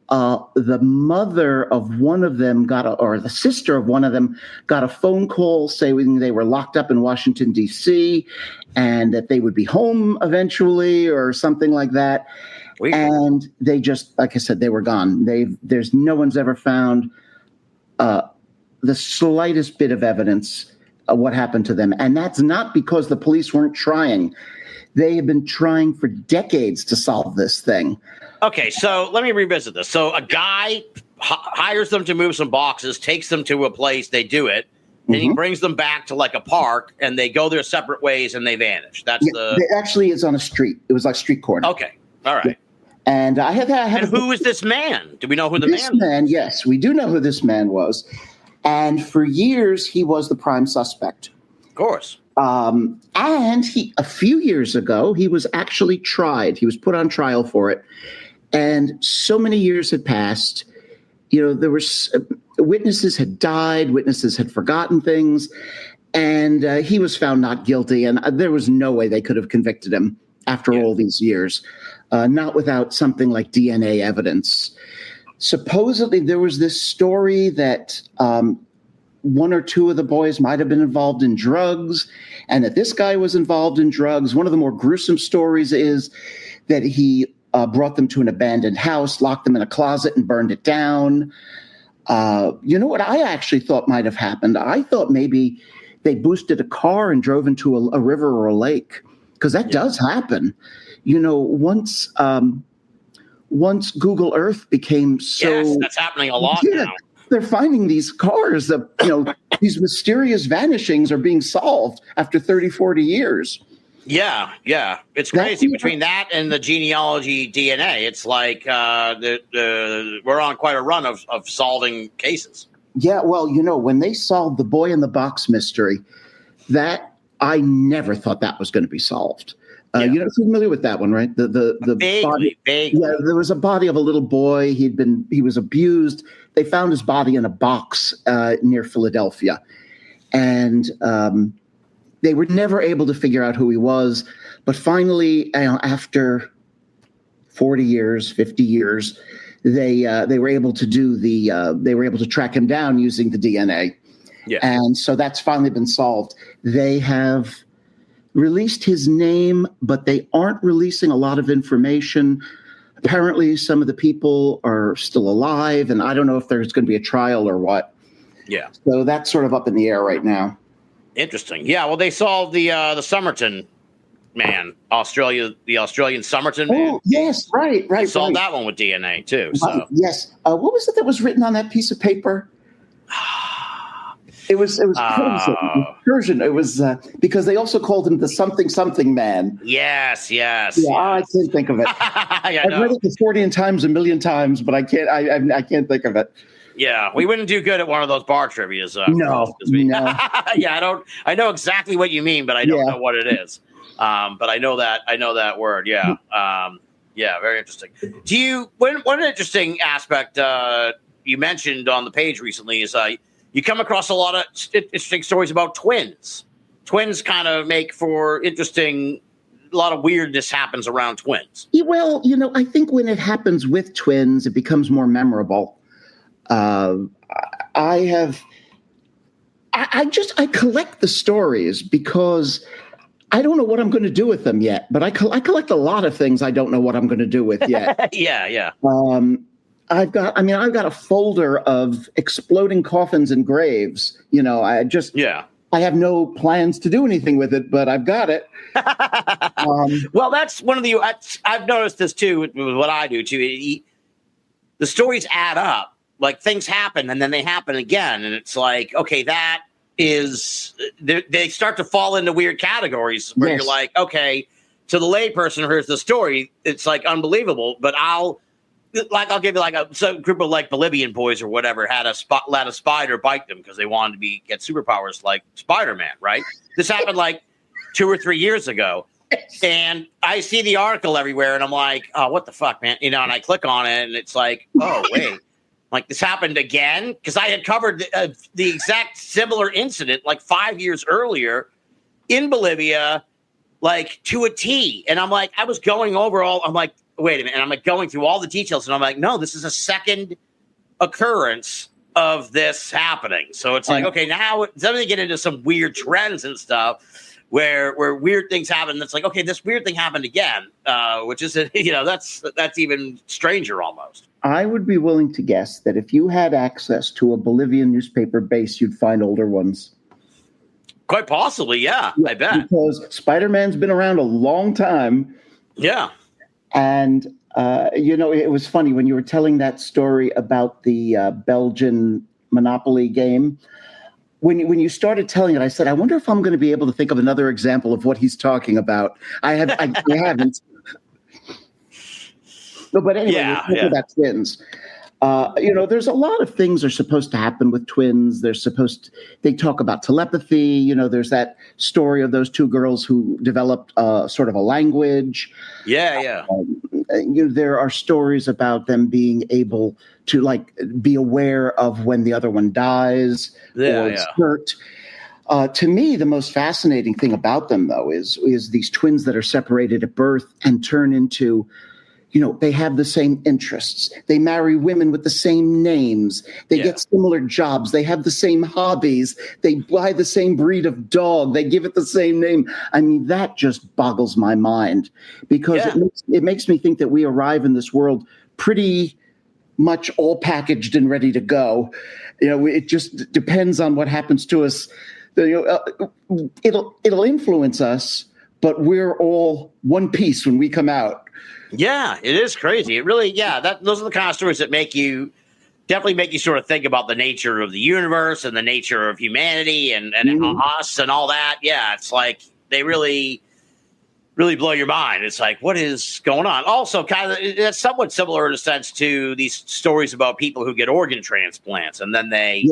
mother of one of them or the sister of one of them got a phone call saying they were locked up in Washington, D.C., and that they would be home eventually or something like that. And they just, like I said, they were gone. There's no one's ever found the slightest bit of evidence of what happened to them. And that's not because the police weren't trying. They have been trying for decades to solve this thing. Okay, so let me revisit this. So a guy hires them to move some boxes, takes them to a place, they do it, and he brings them back to like a park, and they go their separate ways, and they vanish. It actually is on a street. It was like street corner. Okay, all right. And I have. And who is this man? Do we know who the man is? This man, yes, we do know who this man was. And for years, he was the prime suspect. Of course. And a few years ago, he was actually tried. He was put on trial for it. And so many years had passed. There was Witnesses had died. Witnesses had forgotten things. And he was found not guilty. And there was no way they could have convicted him after all these years, not without something like DNA evidence. Supposedly, there was this story that one or two of the boys might have been involved in drugs, and that this guy was involved in drugs. One of the more gruesome stories is that he brought them to an abandoned house, locked them in a closet, and burned it down. You know what I actually thought might have happened? I thought maybe they boosted a car and drove into a river or a lake, because that does happen. You know, once Google Earth became so... Yes, that's happening a lot now. They're finding these cars that, these mysterious vanishings are being solved after 30, 40 years. Yeah. It's crazy. Between that and the genealogy DNA, it's like we're on quite a run of solving cases. Yeah, well, when they solved the boy in the box mystery, that I never thought that was going to be solved. You're familiar with that one, right? The vaguely. Yeah, there was a body of a little boy. He was abused. They found his body in a box near Philadelphia, and they were never able to figure out who he was. But finally, after 40 years, 50 years, they were able to they were able to track him down using the DNA. Yeah, and so that's finally been solved. They have released his name, but they aren't releasing a lot of information. Apparently, some of the people are still alive, and I don't know if there's going to be a trial or what. Yeah. So that's sort of up in the air right now. Interesting. Yeah, well, they solved the Somerton man, the Australian Somerton man. Oh, yes, right. They solved that one with DNA, too. So. Yes. What was it that was written on that piece of paper? It was Persian. It was because they also called him the something man. Yes. Yeah, I can't think of it. I've read it the Fortean Times a million times, but I can't think of it. Yeah, we wouldn't do good at one of those bar trivias. No. Yeah, I know exactly what you mean, but I don't know what it is. But I know that word. Yeah. Very interesting. One interesting aspect you mentioned on the page recently is you come across a lot of interesting stories about twins. Twins kind of make for interesting. A lot of weirdness happens around twins. Yeah, well, I think when it happens with twins, it becomes more memorable. I collect the stories because I don't know what I'm going to do with them yet, but I collect a lot of things I don't know what I'm going to do with yet. Yeah. I've got a folder of exploding coffins and graves. I have no plans to do anything with it, but I've got it. Well, that's one of the. I've noticed this too with what I do too. The stories add up. Like things happen and then they happen again, and it's like, okay, that is. They start to fall into weird categories where you're like, okay, to the layperson who hears the story, it's like unbelievable, but I'll give you some group of Bolivian boys or whatever let a spider bite them because they wanted to get superpowers like Spider-Man, right? This happened 2 or 3 years ago, and I see the article everywhere, and I'm like, oh, what the fuck, man? And I click on it, and it's like, oh, wait, this happened again? Because I had covered the exact similar incident 5 years earlier in Bolivia, to a T, and I'm like, I was going over I'm like, wait a minute. And I'm going through all the details, and I'm like, no, this is a second occurrence of this happening. So it's like, okay, now suddenly get into some weird trends and stuff where weird things happen. And it's like, okay, this weird thing happened again, which is, that's even stranger almost. I would be willing to guess that if you had access to a Bolivian newspaper base, you'd find older ones. Quite possibly, yeah, I bet. Because Spider-Man's been around a long time. Yeah. And, it was funny when you were telling that story about the Belgian Monopoly game. When you started telling it, I said, I wonder if I'm going to be able to think of another example of what he's talking about. I haven't. No, but anyway, we're talking about twins. There's a lot of things are supposed to happen with twins. They talk about telepathy. There's that story of those two girls who developed sort of a language. Yeah. there are stories about them being able to like be aware of when the other one dies or is hurt. To me, the most fascinating thing about them, though, is these twins that are separated at birth and turn into, they have the same interests. They marry women with the same names. They get similar jobs. They have the same hobbies. They buy the same breed of dog. They give it the same name. I mean, that just boggles my mind, because it makes me think that we arrive in this world pretty much all packaged and ready to go. It just depends on what happens to us. It'll influence us, but we're all one piece when we come out. Yeah, it is crazy. It really, those are the kind of stories that definitely make you sort of think about the nature of the universe and the nature of humanity and us and all that. Yeah, it's like they really, really blow your mind. It's like, what is going on? Also, kind of, it's somewhat similar in a sense to these stories about people who get organ transplants and then they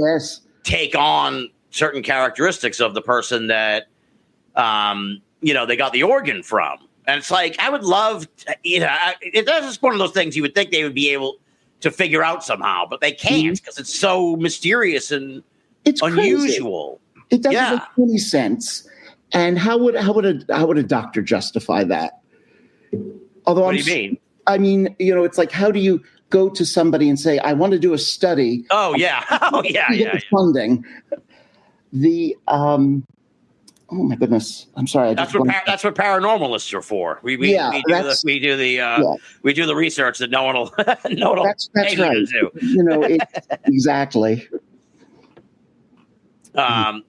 take on certain characteristics of the person that, they got the organ from. And it's like, I would love, that's just one of those things you would think they would be able to figure out somehow, but they can't because it's so mysterious and it's unusual. Crazy. It doesn't make any sense. And how would a doctor justify that? Although, what do you mean? I mean, it's like, how do you go to somebody and say, I want to do a study? Oh yeah, Funding. Oh my goodness! I'm sorry. That's what paranormalists are for. We do the research that no one will That's right. Do. Exactly. How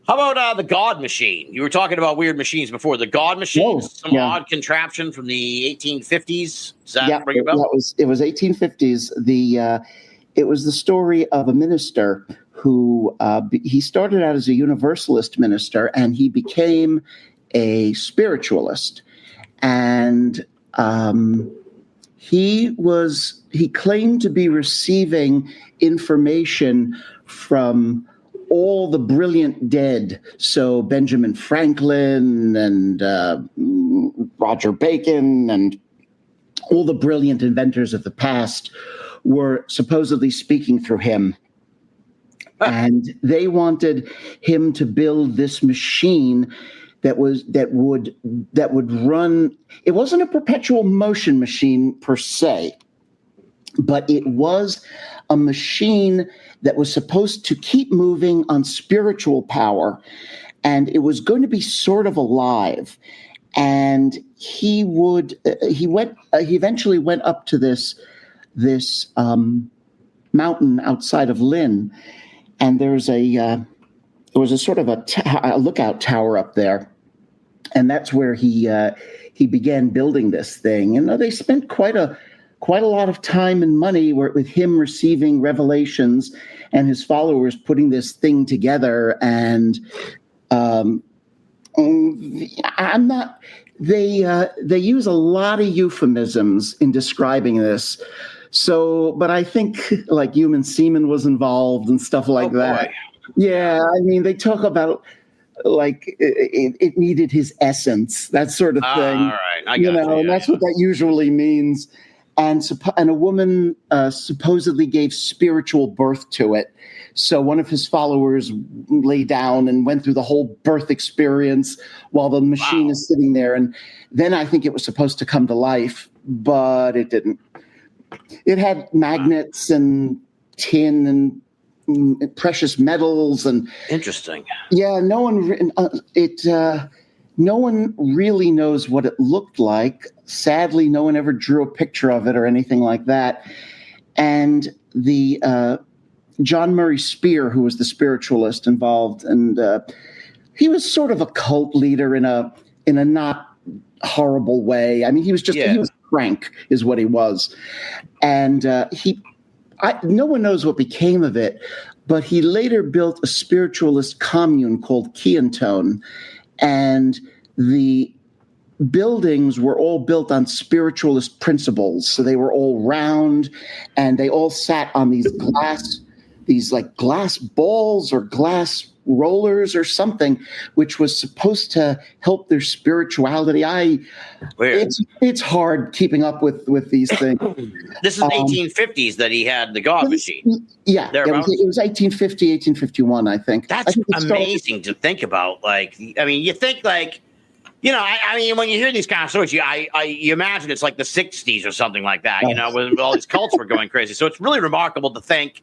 about the God machine? You were talking about weird machines before. The God machine, odd contraption from the 1850s. Does that ring a bell? It was 1850s. It was the story of a minister who he started out as a Universalist minister, and he became a spiritualist. And he claimed to be receiving information from all the brilliant dead. So Benjamin Franklin and Roger Bacon and all the brilliant inventors of the past were supposedly speaking through him. And they wanted him to build this machine that would run. It wasn't a perpetual motion machine per se, but it was a machine that was supposed to keep moving on spiritual power, and it was going to be sort of alive. And he eventually went up to this mountain outside of Lynn. And there was a sort of a lookout tower up there, and that's where he began building this thing. And they spent quite a lot of time and money with him receiving revelations and his followers putting this thing together. And they use a lot of euphemisms in describing this. So, but I think like human semen was involved and stuff like that. Yeah, I mean, they talk about like it needed his essence, that sort of thing. All right, I got you. And that's what that usually means. And a woman supposedly gave spiritual birth to it. So one of his followers lay down and went through the whole birth experience while the machine is sitting there. And then I think it was supposed to come to life, but it didn't. It had magnets and tin and precious metals and interesting. Yeah, no one really knows what it looked like. Sadly, no one ever drew a picture of it or anything like that. And the John Murray Spear, who was the spiritualist involved, and he was sort of a cult leader in a not horrible way. I mean, he was just he was a crank, is what he was, and no one knows what became of it, but he later built a spiritualist commune called Keantone, and the buildings were all built on spiritualist principles. So they were all round, and they all sat on these glass balls or glass rollers or something, which was supposed to help their spirituality. It's hard keeping up with these things. This is 1850s that he had the God machine. Yeah, it was 1850, 1851, I think. That's amazing to think about. Like, I mean, you think like, you know, I mean, when you hear these kind of stories, you imagine it's like the 60s or something like that, you know, when all these cults were going crazy. So it's really remarkable to think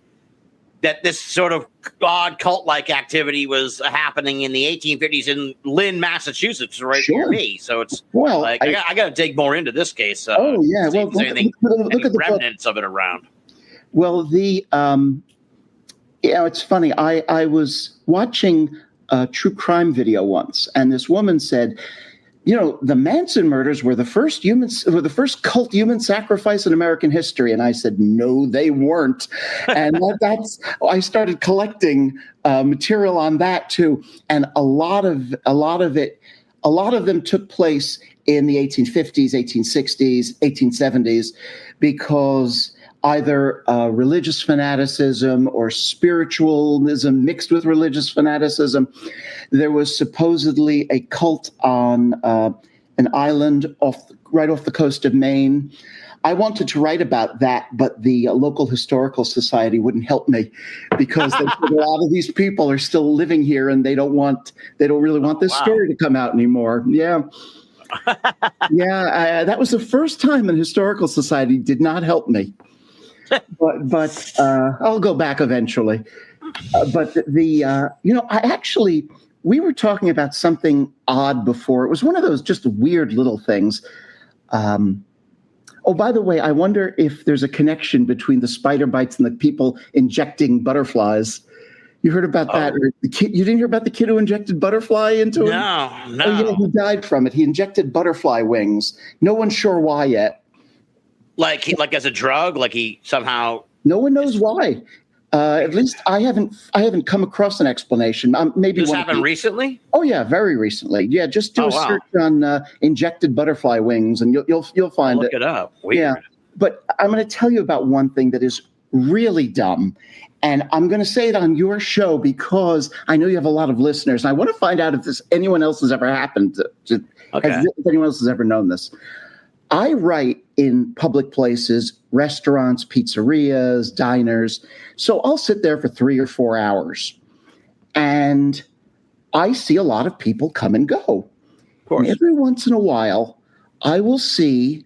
that this sort of odd cult-like activity was happening in the 1850s in Lynn, Massachusetts, right near me. So it's like I got to dig more into this case. Well, look at the remnants of it around. Well, it's funny. I was watching a true crime video once, and this woman said, you know, the Manson murders were the first cult human sacrifice in American history. And I said, no, they weren't. And I started collecting material on that too. And a lot of them took place in the 1850s, 1860s, 1870s, because either religious fanaticism or spiritualism mixed with religious fanaticism. There was supposedly a cult on an island right off the coast of Maine. I wanted to write about that, but the local historical society wouldn't help me because they said a lot of these people are still living here and they don't really want this story to come out anymore. Yeah. That was the first time an historical society did not help me. But I'll go back eventually. We were talking about something odd before. It was one of those just weird little things. By the way, I wonder if there's a connection between the spider bites and the people injecting butterflies. You heard about that? You didn't hear about the kid who injected butterfly into him? No. Oh, yeah, he died from it. He injected butterfly wings. No one's sure why yet. Like as a drug, like he somehow. No one knows why. At least I haven't come across an explanation. Maybe this happened recently. Oh yeah, very recently. Yeah, just do a search on injected butterfly wings, and you'll find Look it up. Weird. Yeah, but I'm going to tell you about one thing that is really dumb, and I'm going to say it on your show because I know you have a lot of listeners, and I want to find out if anyone else has ever happened if anyone else has ever known this. I write in public places, restaurants, pizzerias, diners. So I'll sit there for 3 or 4 hours. And I see a lot of people come and go. Of course. And every once in a while, I will see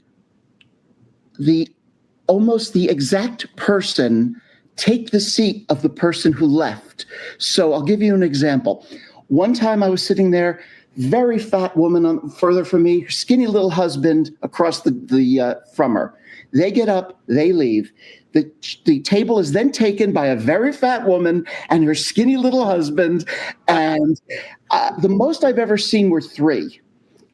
almost the exact person take the seat of the person who left. So I'll give you an example. One time I was sitting there, very fat woman further from me, her skinny little husband across from her. They get up, they leave. The table is then taken by a very fat woman and her skinny little husband. And the most I've ever seen were 3.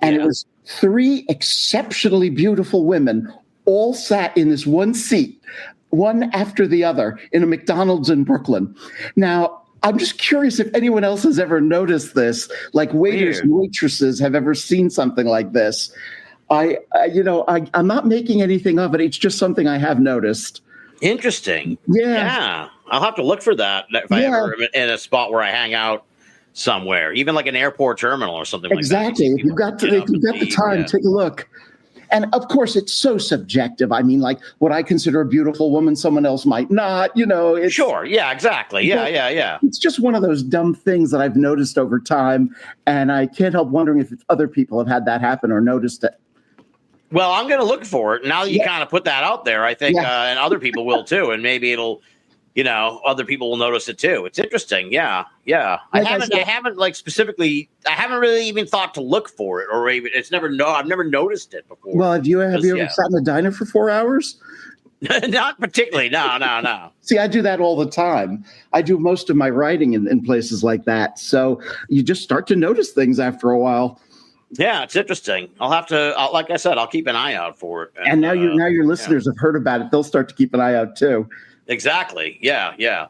And it was 3 exceptionally beautiful women all sat in this one seat, one after the other, in a McDonald's in Brooklyn. Now, I'm just curious if anyone else has ever noticed this, like waiters and waitresses have ever seen something like this. I'm not making anything of it. It's just something I have noticed. Interesting. Yeah. I'll have to look for that if I ever am in a spot where I hang out somewhere, even like an airport terminal or something like that. Exactly. If you've got the time, take a look. And of course, it's so subjective. I mean, like what I consider a beautiful woman, someone else might not, Sure. Yeah, exactly. Yeah. It's just one of those dumb things that I've noticed over time. And I can't help wondering if other people have had that happen or noticed it. Well, I'm going to look for it. Now that you kind of put that out there, I think, and other people will too. And maybe it'll, other people will notice it too. It's interesting. Yeah. I haven't really even thought to look for it, or even I've never noticed it before. Well, have you ever sat in a diner for 4 hours? Not particularly. No. See, I do that all the time. I do most of my writing in places like that. So you just start to notice things after a while. Yeah, it's interesting. I'll have to, like I said, I'll keep an eye out for it. And now your listeners have heard about it. They'll start to keep an eye out too. Exactly. Yeah.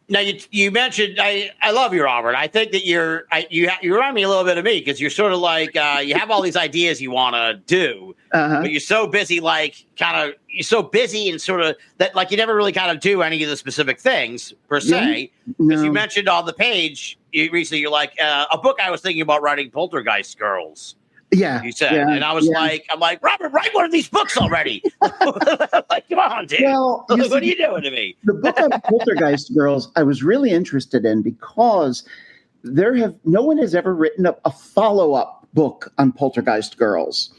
Now you mentioned I love you, Robert. I think that you remind me a little bit of me because you're sort of like you have all these ideas you want to do, but you're so busy, you're so busy and sort of that like you never really kind of do any of the specific things per se. Because you mentioned on the page recently, you're like a book I was thinking about writing, Poltergeist Girls. Yeah, you said, and I was I'm like, Robert, write one of these books already. Like, come on, dude. Well, what are you doing to me? The book on Poltergeist Girls, I was really interested in because no one has ever written a follow-up book on Poltergeist Girls,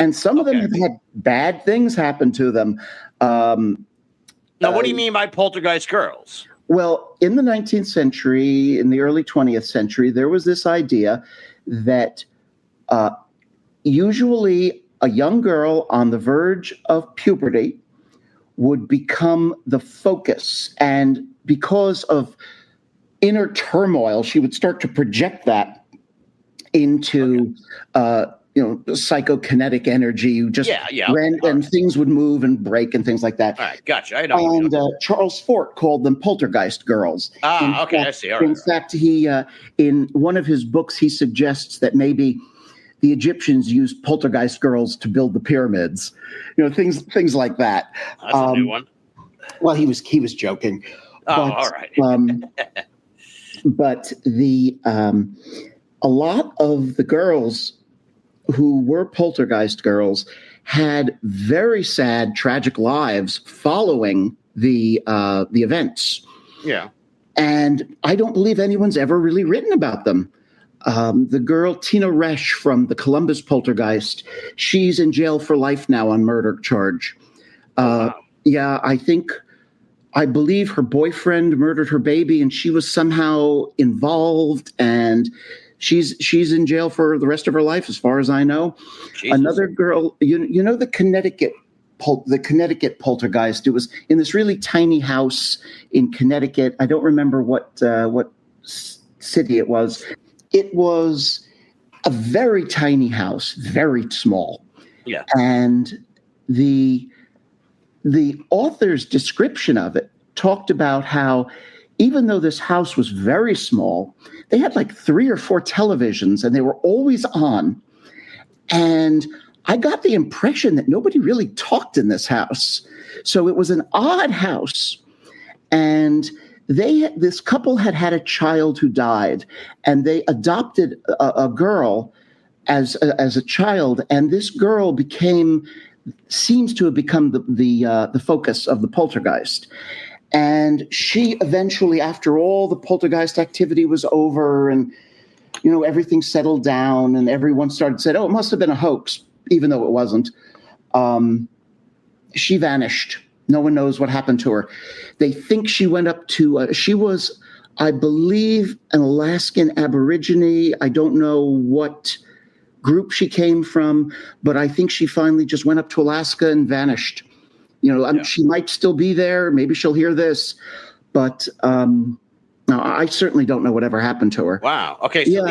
and some of them have had bad things happen to them. Now, what do you mean by Poltergeist Girls? Well, in the 19th century, in the early 20th century, there was this idea that usually a young girl on the verge of puberty would become the focus. And because of inner turmoil, she would start to project that into, psychokinetic energy. And things would move and break and things like that. All right, gotcha. I know. And Charles Fort called them Poltergeist Girls. I see. All right. In fact, he in one of his books, he suggests that maybe the Egyptians used poltergeist girls to build the pyramids, things like that. That's a new one. Well, he was joking. All right. But a lot of the girls who were poltergeist girls had very sad, tragic lives following the events. Yeah. And I don't believe anyone's ever really written about them. The girl, Tina Resch from the Columbus Poltergeist, she's in jail for life now on murder charge. Wow. Yeah, I believe her boyfriend murdered her baby and she was somehow involved, and she's in jail for the rest of her life, as far as I know. Jesus. Another girl, the Connecticut poltergeist. It was in this really tiny house in Connecticut. I don't remember what city it was. It was a very tiny house, very small. Yeah. And the author's description of it talked about how even though this house was very small, they had like 3 or 4 televisions and they were always on. And I got the impression that nobody really talked in this house. So it was an odd house. And this couple had a child who died, and they adopted a girl as a child, and this girl seems to have become the focus of the poltergeist. And she eventually, after all the poltergeist activity was over, and everything settled down, and everyone started saying, "Oh, it must have been a hoax," even though it wasn't. She vanished. No one knows what happened to her. They think she went up to, she was, I believe, an Alaskan Aborigine. I don't know what group she came from, but I think she finally just went up to Alaska and vanished. She might still be there. Maybe she'll hear this, but no, I certainly don't know whatever happened to her. Wow. Okay, so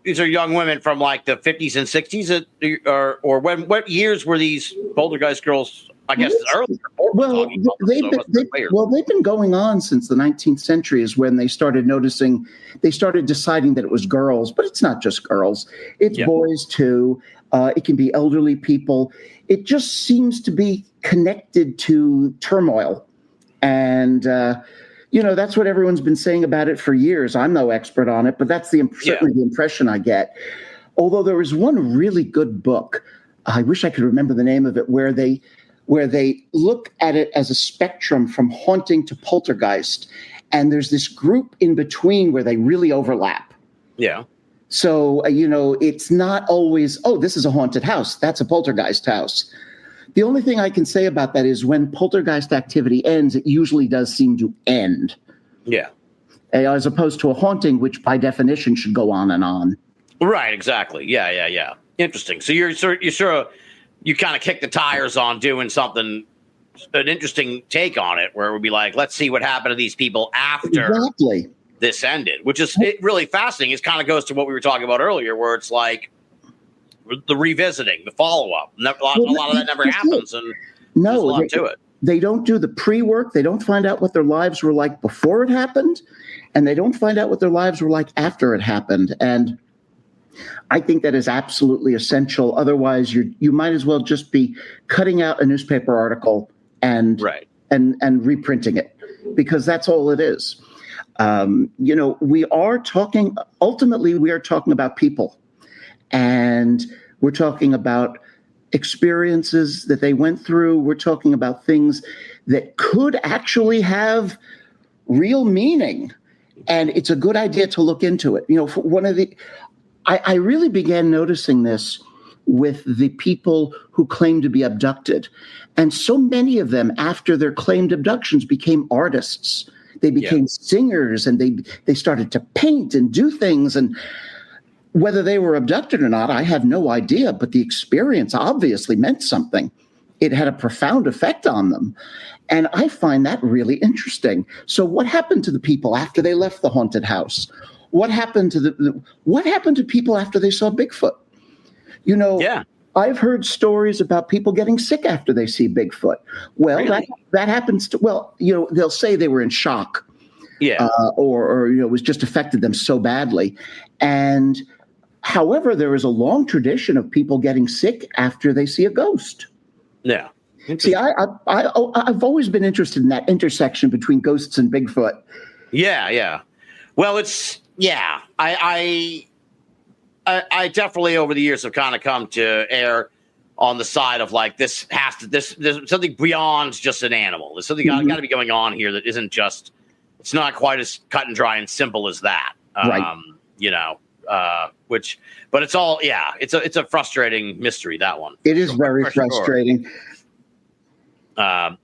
these are young women from like the 50s and 60s, or what years were these poltergeist girls? I guess earlier. Well, they've been going on since the 19th century is when they started deciding that it was girls, but it's not just girls. It's boys too. It can be elderly people. It just seems to be connected to turmoil. And, that's what everyone's been saying about it for years. I'm no expert on it, but that's certainly the impression I get. Although there was one really good book, I wish I could remember the name of it, where they look at it as a spectrum from haunting to poltergeist. And there's this group in between where they really overlap. Yeah. So, it's not always, oh, this is a haunted house. That's a poltergeist house. The only thing I can say about that is when poltergeist activity ends, it usually does seem to end. Yeah. As opposed to a haunting, which by definition should go on and on. Right, exactly. Yeah. Interesting. So you kind of kick the tires on doing something, an interesting take on it, where it would be like, let's see what happened to these people after this ended, which is really fascinating. It kind of goes to what we were talking about earlier, where it's like the revisiting, the follow-up. A lot of that never happens, and there's a lot to it. They don't do the pre-work. They don't find out what their lives were like before it happened, and they don't find out what their lives were like after it happened. And I think that is absolutely essential. Otherwise, you might as well just be cutting out a newspaper article and reprinting it, because that's all it is. We are talking about people, and we're talking about experiences that they went through. We're talking about things that could actually have real meaning, and it's a good idea to look into it. I really began noticing this with the people who claim to be abducted. And so many of them, after their claimed abductions, became artists. They became singers, and they started to paint and do things. And whether they were abducted or not, I have no idea. But the experience obviously meant something. It had a profound effect on them. And I find that really interesting. So what happened to the people after they left the haunted house? What happened to people after they saw Bigfoot? I've heard stories about people getting sick after they see Bigfoot. Well, really? that happens they'll say they were in shock. Or it was just affected them so badly. And however, there is a long tradition of people getting sick after they see a ghost. Yeah. See, I've always been interested in that intersection between ghosts and Bigfoot. Yeah. Well, I definitely over the years have kind of come to err on the side of like there's something beyond just an animal. There's something got to be going on here that isn't just. It's not quite as cut and dry and simple as that. Right. But it's all it's a frustrating mystery, that one. It is very frustrating. Sure.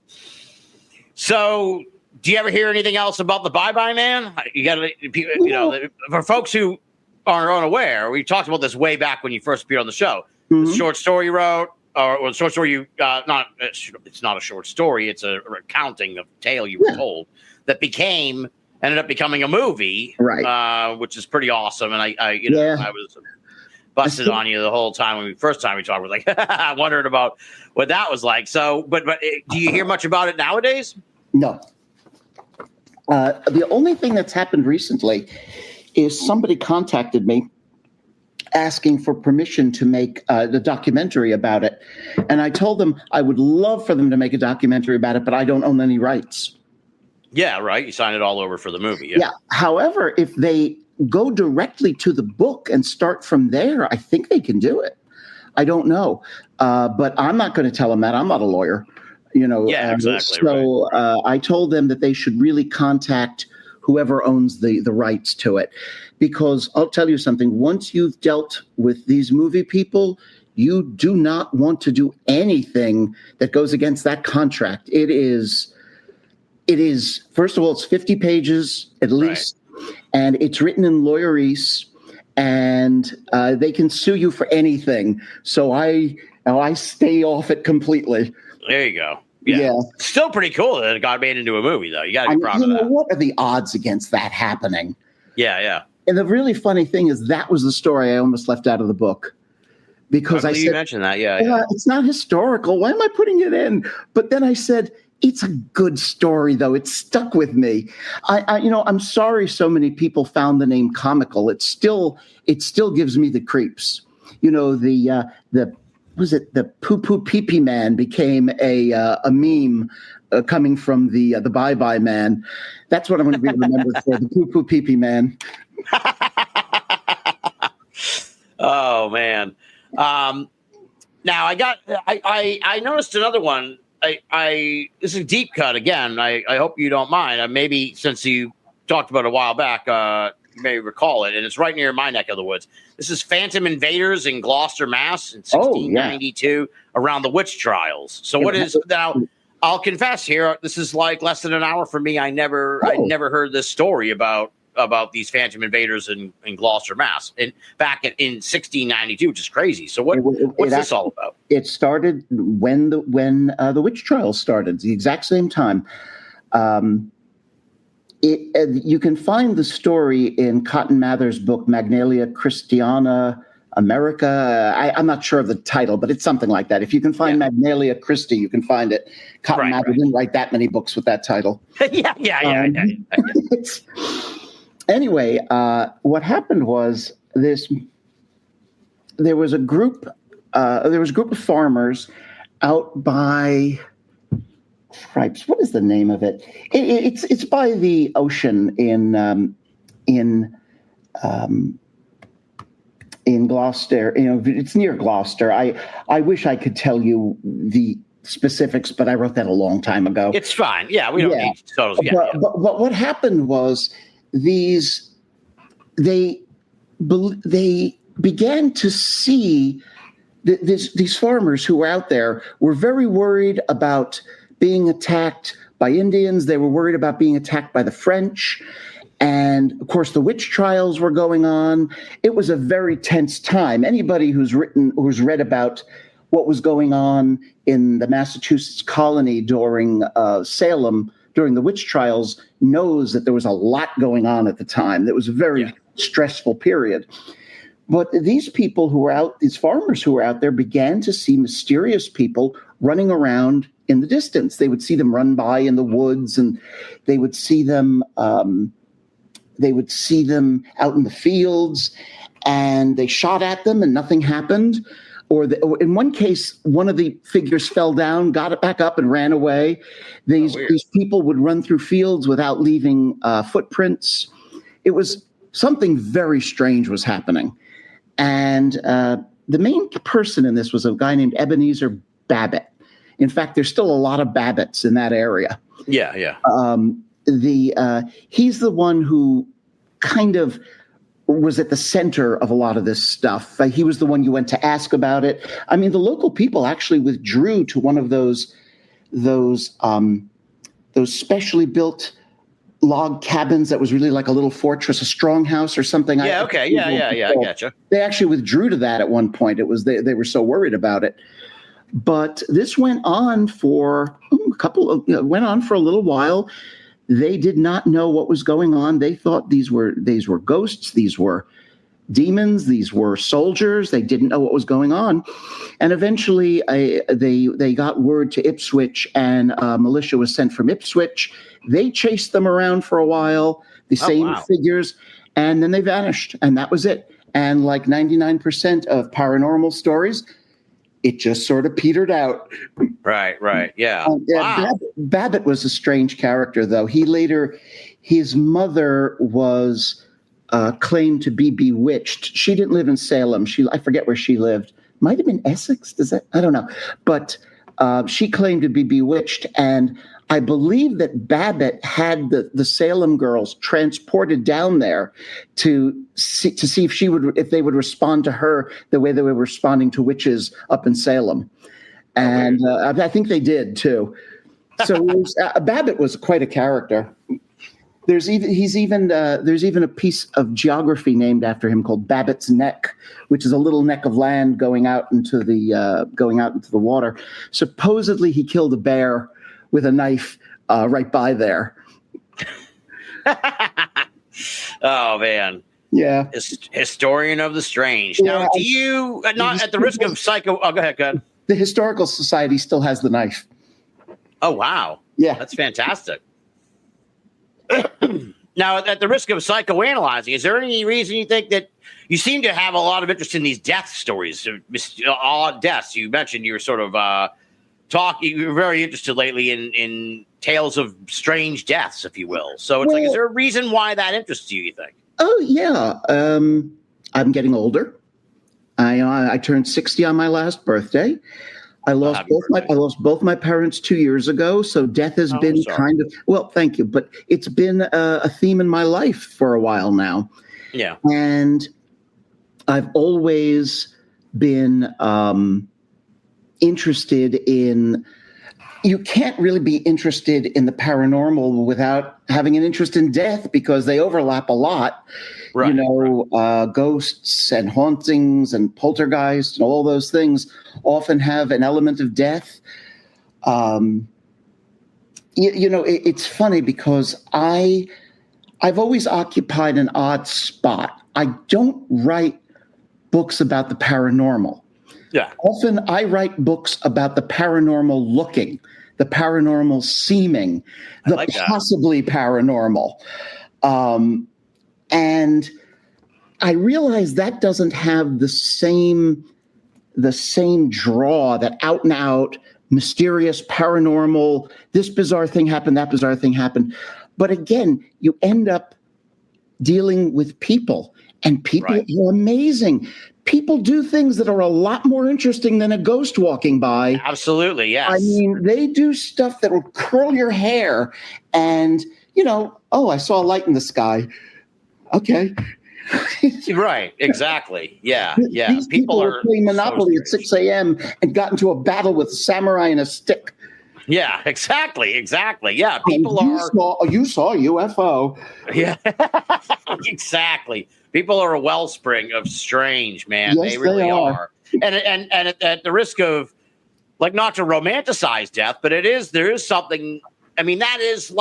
So. Do you ever hear anything else about the Bye-Bye Man? For folks who are unaware, we talked about this way back when you first appeared on the show. The short story you wrote, or the short story it's not a short story, it's a recounting of a tale you were told that ended up becoming a movie, right? Which is pretty awesome. And I was busted on you the whole time first time we talked. I was like, I wondered about what that was like. So, but do you hear much about it nowadays? No. The only thing that's happened recently is somebody contacted me asking for permission to make the documentary about it. And I told them I would love for them to make a documentary about it, but I don't own any rights. Yeah, right. You signed it all over for the movie. Yeah. However, if they go directly to the book and start from there, I think they can do it. I don't know. But I'm not going to tell them that. I'm not a lawyer. Exactly. So I told them that they should really contact whoever owns the rights to it, because I'll tell you something. Once you've dealt with these movie people, you do not want to do anything that goes against that contract. It is first of all, it's 50 pages at least, and it's written in lawyerese, and they can sue you for anything. So I stay off it completely. There you go. Yeah. Still pretty cool that it got made into a movie, though. You got to be proud of that. What are the odds against that happening? Yeah. And the really funny thing is that was the story I almost left out of the book. Because I said, you mentioned that, it's not historical. Why am I putting it in? But then I said, it's a good story, though. It stuck with me. I'm sorry so many people found the name comical. It still gives me the creeps. The poo-poo pee-pee man became a meme coming from the Bye-Bye Man. That's what I'm going to be remembered for, the poo-poo pee-pee man. Oh, man. Now, I noticed another one. This is a deep cut again. I hope you don't mind. Maybe since you talked about it a while back, you may recall it, and it's right near my neck of the woods. This is Phantom Invaders in Gloucester, Mass. in 1692, around the witch trials. So what is now? I'll confess here, this is like less than an hour for me. I never heard this story about these Phantom Invaders in Gloucester, Mass. Back in 1692, which is crazy. So what's this all about? It started when the witch trials started, the exact same time. You can find the story in Cotton Mather's book, Magnalia Christiana, America. I'm not sure of the title, but it's something like that. If you can find Magnalia Christie, you can find it. Cotton Mather didn't write that many books with that title. Yeah. Anyway, what happened was there was a group of farmers out by Cripes. What is the name of it? It's by the ocean in Gloucester. It's near Gloucester. I wish I could tell you the specifics, but I wrote that a long time ago. It's fine. Yeah, we don't need totals. But what happened was they began to see these farmers who were out there were very worried about being attacked by Indians. They were worried about being attacked by the French. And of course, the witch trials were going on. It was a very tense time. Anybody who's read about what was going on in the Massachusetts colony during Salem, during the witch trials, knows that there was a lot going on at the time. That was a very stressful period. But these people who were out, these farmers who were out there, began to see mysterious people running around in the distance. They would see them run by in the woods, and they would see them out in the fields, and they shot at them and nothing happened. Or in one case, one of the figures fell down, got it back up, and ran away. These people would run through fields without leaving footprints. It was something very strange was happening. And the main person in this was a guy named Ebenezer Babbitt. In fact, there's still a lot of Babbitts in that area. Yeah. He's the one who kind of was at the center of a lot of this stuff. He was the one you went to ask about it. I mean, the local people actually withdrew to one of those specially built log cabins that was really like a little fortress, a strong house or something. Yeah, okay. Yeah, I gotcha. They actually withdrew to that at one point. It was they were so worried about it. But this went on for went on for a little while. They did not know what was going on. They thought these were ghosts, these were demons, these were soldiers. They didn't know what was going on. And eventually they got word to Ipswich, and militia was sent from Ipswich. They chased them around for a while, the same figures, and then they vanished. And that was it. And like 99% of paranormal stories, it just sort of petered out. Right. Yeah. Babbitt was a strange character, though. His mother was claimed to be bewitched. She didn't live in Salem. I forget where she lived. Might have been Essex. I don't know. But she claimed to be bewitched, and I believe that Babbitt had the Salem girls transported down there to see if they would respond to her the way they were responding to witches up in Salem, and I think they did too. So Babbitt was quite a character. There's even a piece of geography named after him called Babbitt's Neck, which is a little neck of land going out into the water. Supposedly, he killed a bear with a knife right by there. Oh man, yeah. Historian of the strange. Yeah, now, do you not at the risk of psycho? Oh, go ahead. The Historical Society still has the knife. Oh wow, yeah, that's fantastic. Now, at the risk of psychoanalyzing, is there any reason you think that you seem to have a lot of interest in these death stories, odd deaths? You mentioned you were sort of you were very interested lately in tales of strange deaths, if you will. So it's is there a reason why that interests you think? Oh, yeah. I'm getting older. I turned 60 on my last birthday. I lost both my parents 2 years ago, so death has been kind of, thank you, but it's been a theme in my life for a while now. Yeah. And I've always been interested in, you can't really be interested in the paranormal without having an interest in death, because they overlap a lot. Right, ghosts and hauntings and poltergeists and all those things often have an element of death. It's funny because I've always occupied an odd spot. I don't write books about the paranormal. Yeah. Often I write books about the paranormal looking, the paranormal seeming, the like that. possibly paranormal. And I realize that doesn't have the same draw, that out and out mysterious paranormal, this bizarre thing happened, that bizarre thing happened. But again, you end up dealing with people, and people are amazing. People do things that are a lot more interesting than a ghost walking by. Absolutely, yes. I mean, they do stuff that will curl your hair and, oh, I saw a light in the sky. Okay. Right, exactly. Yeah. These people were playing Monopoly at 6 a.m. and got into a battle with a samurai and a stick. Yeah, exactly. Yeah, people You saw a UFO. Yeah, exactly. People are a wellspring of strange, man. Yes, they really they are. And at the risk of, like, not to romanticize death, but there is something. I mean, that's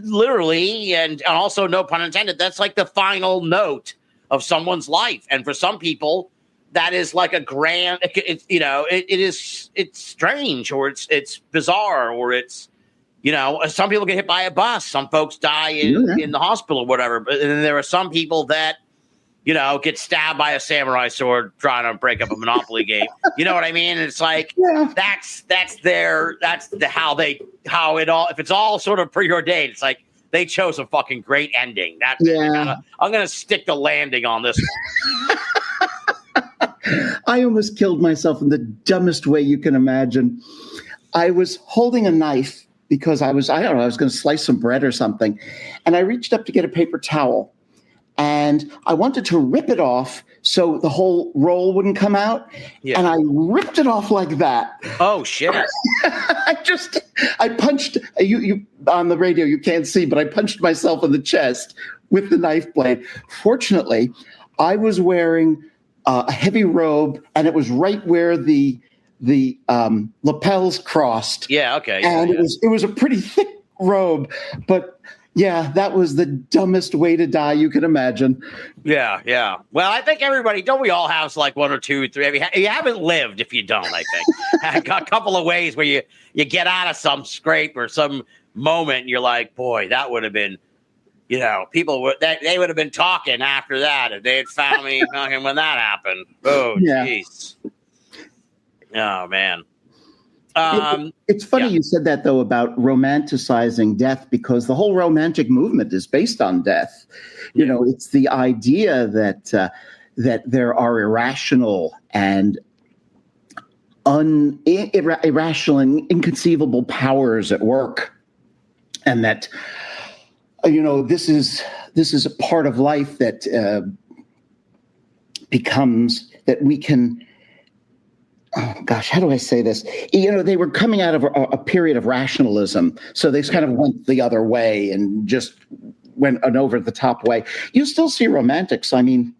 literally, and also no pun intended, that's like the final note of someone's life. And for some people, that is like a grand, it's strange, or it's bizarre, or it's, some people get hit by a bus. Some folks die in the hospital or whatever. But then there are some people that, get stabbed by a samurai sword trying to break up a Monopoly game. You know what I mean? And it's like, if it's all sort of preordained, it's like they chose a fucking great ending. I'm going to stick the landing on this one. I almost killed myself in the dumbest way you can imagine. I was holding a knife because I was going to slice some bread or something. And I reached up to get a paper towel. And I wanted to rip it off so the whole roll wouldn't come out. Yeah. And I ripped it off like that. Oh, shit. I punched, you on the radio, you can't see, but I punched myself in the chest with the knife blade. Fortunately, I was wearing a heavy robe, and it was right where the lapels crossed. Yeah, okay. And it was a pretty thick robe, but yeah, that was the dumbest way to die you could imagine. Yeah. Well, I think don't we all have like one or two, three? I mean, you haven't lived if you don't, I think. A couple of ways where you get out of some scrape or some moment and you're like, boy, that would have been, people they would have been talking after that if they had found me when that happened. Oh, jeez. Oh, man. It's funny you said that, though, about romanticizing death, because the whole romantic movement is based on death. It's the idea that there are irrational and irrational and inconceivable powers at work, and that this is a part of life that becomes that we can. Oh, gosh, how do I say this? They were coming out of a period of rationalism, so they kind of went the other way and just went an over-the-top way. You still see romantics. I mean,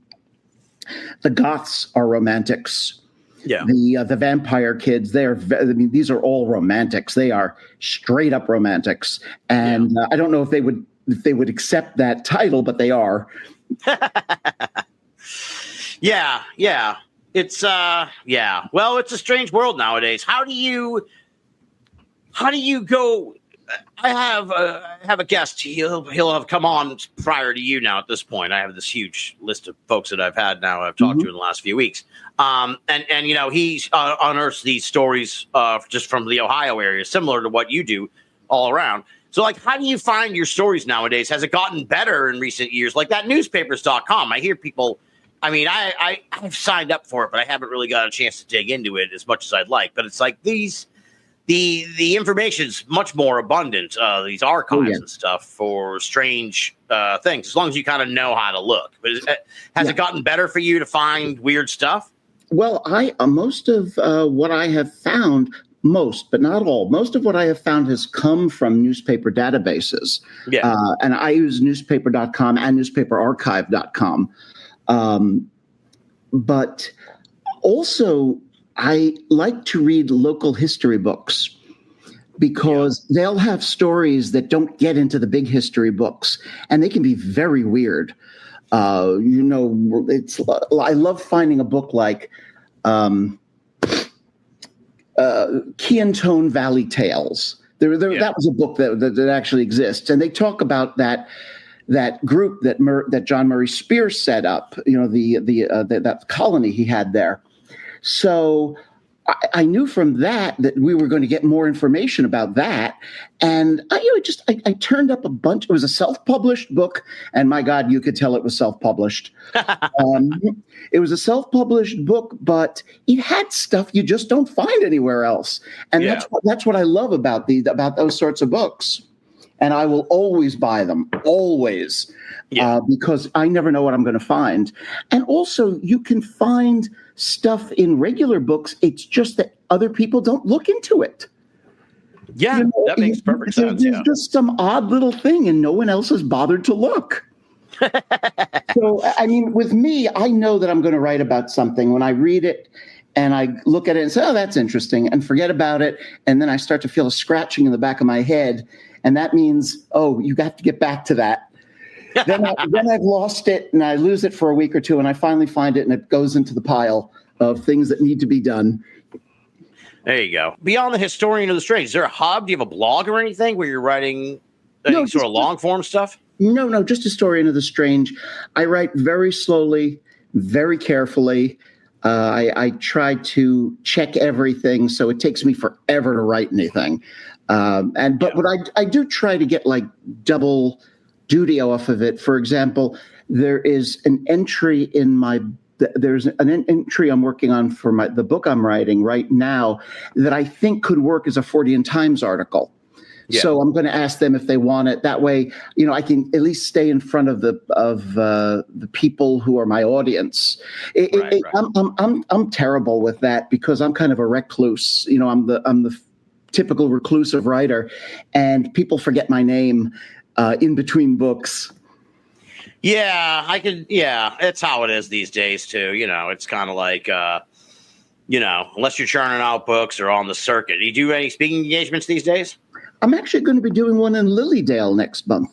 the goths are romantics. Yeah. The vampire kids, these are all romantics. They are straight-up romantics. And I don't know if they would accept that title, but they are. Yeah. It's well, it's a strange world nowadays. How do you go? I have a guest. He'll have come on prior to you now. At this point, I have this huge list of folks that I've talked to in the last few weeks. And he's unearthed these stories just from the Ohio area, similar to what you do all around. So, like, how do you find your stories nowadays? Has it gotten better in recent years? Like that newspapers.com. I hear people. I mean, I've signed up for it, but I haven't really got a chance to dig into it as much as I'd like. But it's like the information's much more abundant, these archives and stuff for strange things, as long as you kind of know how to look. But has it gotten better for you to find weird stuff? Well, most of what I have found, but not all, most of what I have found has come from newspaper databases. Yeah. And I use newspaper.com and newspaperarchive.com. But also, I like to read local history books because they'll have stories that don't get into the big history books, and they can be very weird. I love finding a book like Key and Tone Valley Tales. That was a book that actually exists, and they talk about that group that John Murray Spears set up. That colony he had there. So I knew from that we were going to get more information about that, and I turned up a bunch. It was a self-published book, and my God, you could tell it was self-published. It was a self-published book, but it had stuff you just don't find anywhere else, and that's what I love about those sorts of books. And I will always buy them, always, because I never know what I'm going to find. And also, you can find stuff in regular books. It's just that other people don't look into it. Yeah, that makes perfect sense. There's just some odd little thing, and no one else has bothered to look. So, I mean, with me, I know that I'm going to write about something when I read it. And I look at it and say, oh, that's interesting, and forget about it. And then I start to feel a scratching in the back of my head. And that means, oh, you have to get back to that. then I've lost it, and I lose it for a week or two, and I finally find it, and it goes into the pile of things that need to be done. There you go. Beyond the Historian of the Strange, is there a hub? Do you have a blog or anything where you're writing sort of long-form stuff? No, just Historian of the Strange. I write very slowly, very carefully. I try to check everything, so it takes me forever to write anything. But I do try to get like double duty off of it. For example, there's an entry I'm working on for the book I'm writing right now that I think could work as a Fortean Times article. Yeah. So I'm going to ask them if they want it. That way, I can at least stay in front of the people who are my audience. Right. I'm terrible with that because I'm kind of a recluse. I'm the typical reclusive writer, and people forget my name in between books. Yeah, it's how it is these days too. It's kind of like unless you're churning out books or on the circuit. Do you do any speaking engagements these days? I'm actually going to be doing one in Lilydale next month.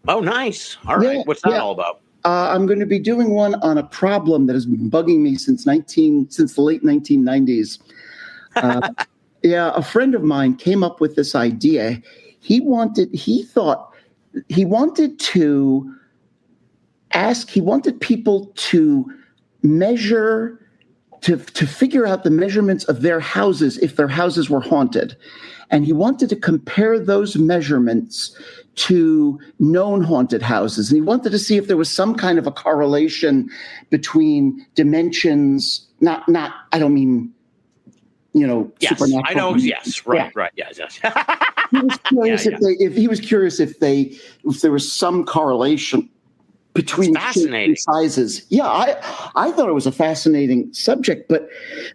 Oh, nice. All right. Yeah, what's that all about? I'm going to be doing one on a problem that has been bugging me since the late 1990s. A friend of mine came up with this idea. He wanted people to measure, to figure out the measurements of their houses if their houses were haunted. And he wanted to compare those measurements to known haunted houses. And he wanted to see if there was some kind of a correlation between dimensions. I don't mean, yes, supernatural. I know. Yes. Right. Yeah. Right. Yes. He was curious if there was some correlation between sizes. Yeah, I thought it was a fascinating subject, but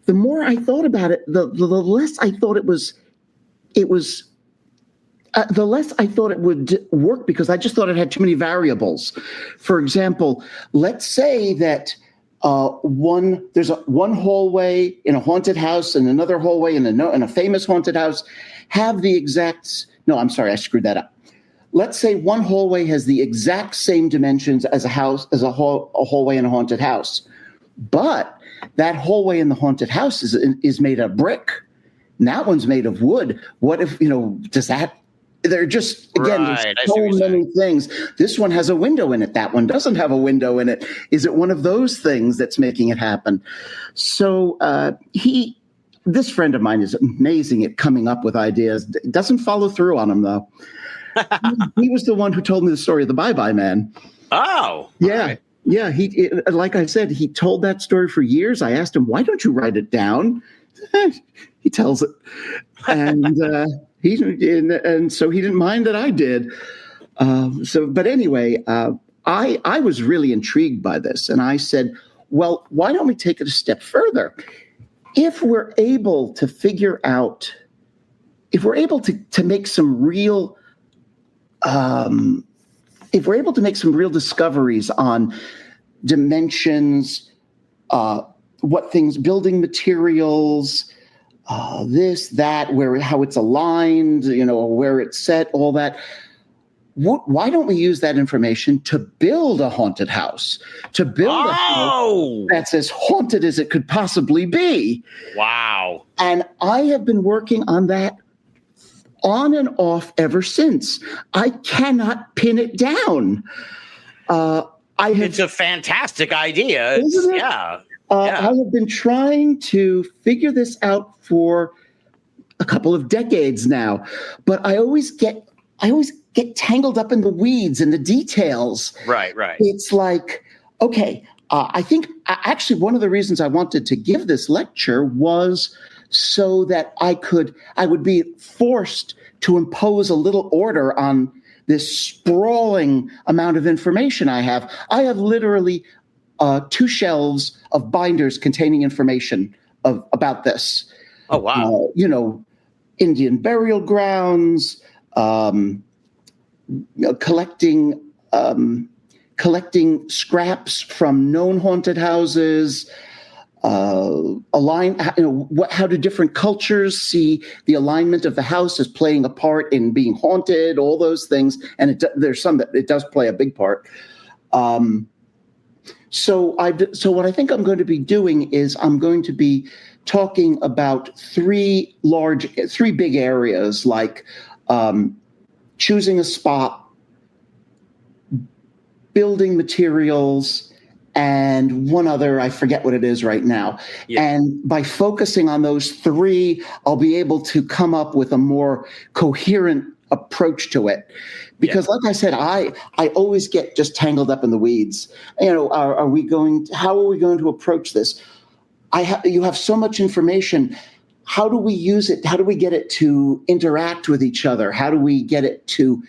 the more I thought about it, the less I thought it was. The less I thought it would work because I just thought it had too many variables. For example, let's say that there's one hallway in a haunted house and another hallway in a famous haunted house have the exact. No, I'm sorry, I screwed that up. Let's say one hallway has the exact same dimensions as a hallway in a haunted house, but that hallway in the haunted house is made of brick. And that one's made of wood. What if, does that, they're just, again, there's so many things. This one has a window in it. That one doesn't have a window in it. Is it one of those things that's making it happen? So this friend of mine is amazing at coming up with ideas. Doesn't follow through on them, though. He was the one who told me the story of the Bye-Bye Man. Oh. Yeah. Right. Yeah. Like I said, he told that story for years. I asked him, why don't you write it down? He tells it, and so he didn't mind that I did. But anyway, I was really intrigued by this, and I said, well, why don't we take it a step further? If we're able to figure out, if we're able to make some real, if we're able to make some real discoveries on dimensions, what things, building materials, this, that, how it's aligned, where it's set, all that. why don't we use that information to build a haunted house, to build a house that's as haunted as it could possibly be? Wow. And I have been working on that on and off ever since. I cannot pin it down. It's a fantastic idea. Isn't it? Yeah. I have been trying to figure this out for a couple of decades now, but I always get tangled up in the weeds and the details. Right. It's like, okay, I think actually one of the reasons I wanted to give this lecture was so that I would be forced to impose a little order on this sprawling amount of information I have. I have literally 2 shelves of binders containing information about this. Oh, wow. Indian burial grounds, collecting scraps from known haunted houses, how do different cultures see the alignment of the house as playing a part in being haunted, all those things. And there's some that it does play a big part. So what I think I'm going to be doing is I'm going to be talking about 3 big areas, like choosing a spot, building materials, and one other, I forget what it is right now. Yeah. And by focusing on those 3, I'll be able to come up with a more coherent approach to it. Because like I said, I always get just tangled up in the weeds. How are we going to approach this? You have so much information. How do we use it? How do we get it to interact with each other? How do we get it to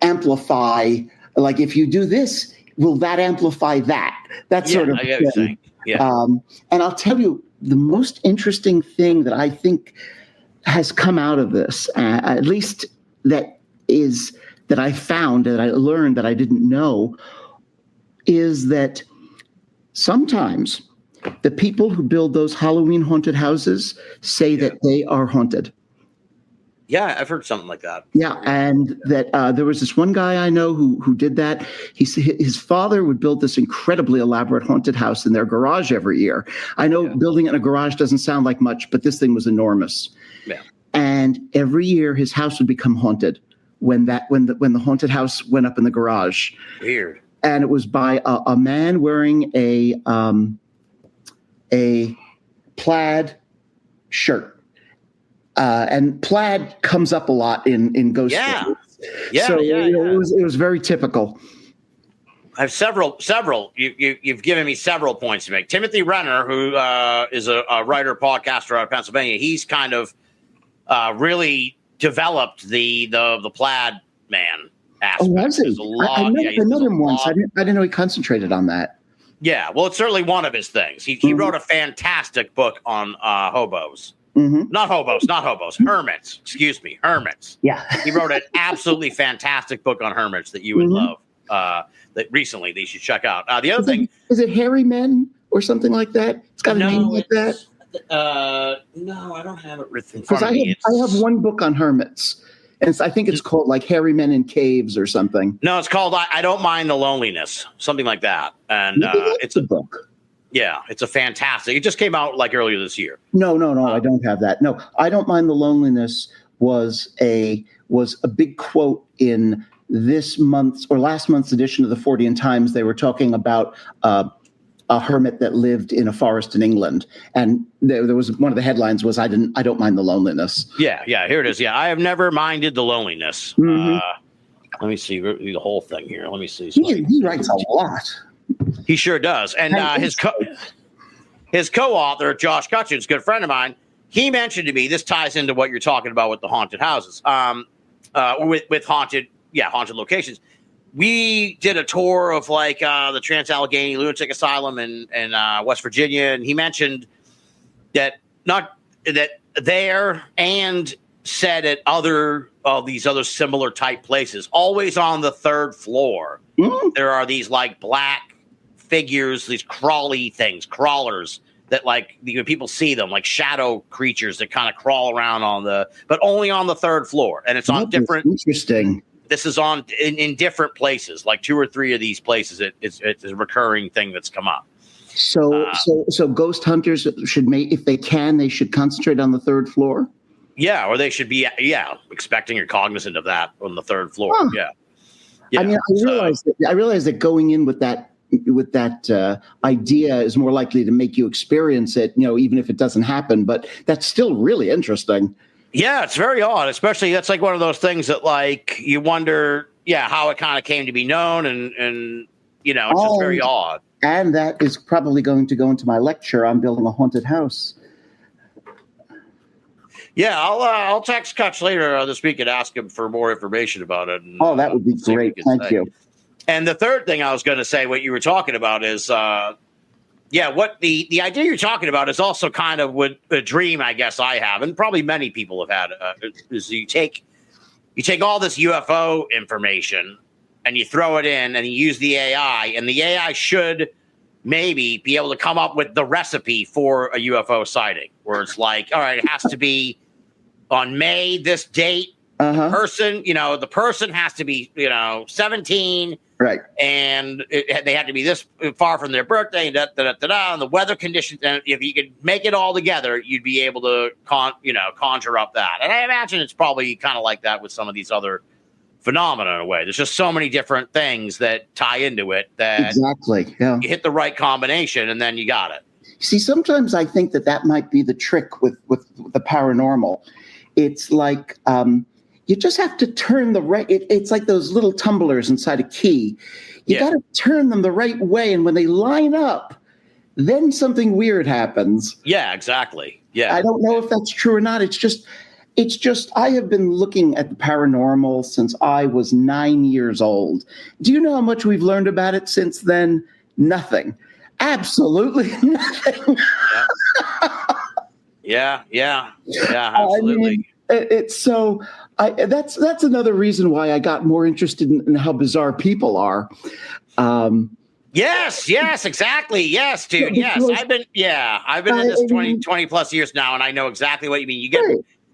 amplify? Like, if you do this, will that amplify that? That sort of thing. Yeah. And I'll tell you, the most interesting thing that I think has come out of this, at least that I found, that I learned that I didn't know, is that sometimes the people who build those Halloween haunted houses say that they are haunted. Yeah, I've heard something like that. Yeah, and that there was this one guy I know who did that. His father would build this incredibly elaborate haunted house in their garage every year. I know building it in a garage doesn't sound like much, but this thing was enormous. Yeah. And every year his house would become haunted when the haunted house went up in the garage. Weird. And it was by a man wearing a plaid shirt. And plaid comes up a lot in ghost stories. It was very typical. I have several. You've given me several points to make. Timothy Renner, who is a writer, podcaster out of Pennsylvania, he's kind of really developed the plaid man aspect. Oh, was he? I met him once. I didn't know he concentrated on that. Yeah, well, it's certainly one of his things. He wrote a fantastic book on hobos. Mm-hmm. Not hobos, hermits. Excuse me, hermits. Yeah. He wrote an absolutely fantastic book on hermits that you would love. That you should check out. The other thing is it Hairy Men or something like that? It's got a name like that. No, I don't have it written in front of me. I have one book on hermits, and I think it's called like Hairy Men in Caves or something. No, it's called I Don't Mind the Loneliness, something like that. And it's a book. Yeah, it's a fantastic. It just came out like earlier this year. No, I don't have that. No, I Don't Mind the Loneliness was a big quote in this month's or last month's edition of the Fortean Times. They were talking about a hermit that lived in a forest in England, and there was one of the headlines was I don't mind the loneliness. Yeah, here it is. Yeah, I have never minded the loneliness. Mm-hmm. Let me see the whole thing here. Let me see. He writes a lot. He sure does. And his co-author, Josh Cutchin's a good friend of mine, he mentioned to me, this ties into what you're talking about with the haunted houses, with haunted locations. We did a tour of like the Trans-Allegheny Lunatic Asylum in West Virginia, and he mentioned that there and said at other of these other similar type places, always on the 3rd floor, there are these like black figures, these crawlers that like people see them like shadow creatures that kind of crawl around but only on the 3rd floor, and it's on different. Interesting. this is on in different places, like 2 or 3 of these places. It's a recurring thing that's come up. So ghost hunters should if they can, they should concentrate on the 3rd floor. Yeah, or they should be expecting or cognizant of that on the 3rd floor. Huh. Yeah. I mean, I realize that going in with that idea is more likely to make you experience it, even if it doesn't happen. But that's still really interesting. Yeah, it's very odd. Especially that's like one of those things that like you wonder, how it kind of came to be known, and it's just very odd. And that is probably going to go into my lecture on building a haunted house. Yeah, I'll text Kutch later this week and ask him for more information about it. And, that would be great. Thank you. And the third thing I was going to say, what you were talking about is, what the idea you're talking about is also kind of what a dream I guess I have, and probably many people have had, is you take all this UFO information and you throw it in and you use the AI, and the AI should maybe be able to come up with the recipe for a UFO sighting, where it's like, all right, it has to be on May, this date. The person has to be, 17. Right. And they had to be this far from their birthday, and and the weather conditions. And if you could make it all together, you'd be able to conjure up that. And I imagine it's probably kind of like that with some of these other phenomena in a way. There's just so many different things that tie into it that exactly. Yeah. You hit the right combination and then you got it. See, sometimes I think that might be the trick with the paranormal. It's like you just have to turn the right. It's like those little tumblers inside a key. You got to turn them the right way, and when they line up, then something weird happens. Yeah, exactly. Yeah, I don't know if that's true or not. It's just I have been looking at the paranormal since I was 9 years old. Do you know how much we've learned about it since then? Nothing. Absolutely nothing. Yeah, absolutely. I mean, it's so. That's another reason why I got more interested in how bizarre people are. Yes, exactly. Yes, dude. Yes, I've been in this 20 plus years now, and I know exactly what you mean.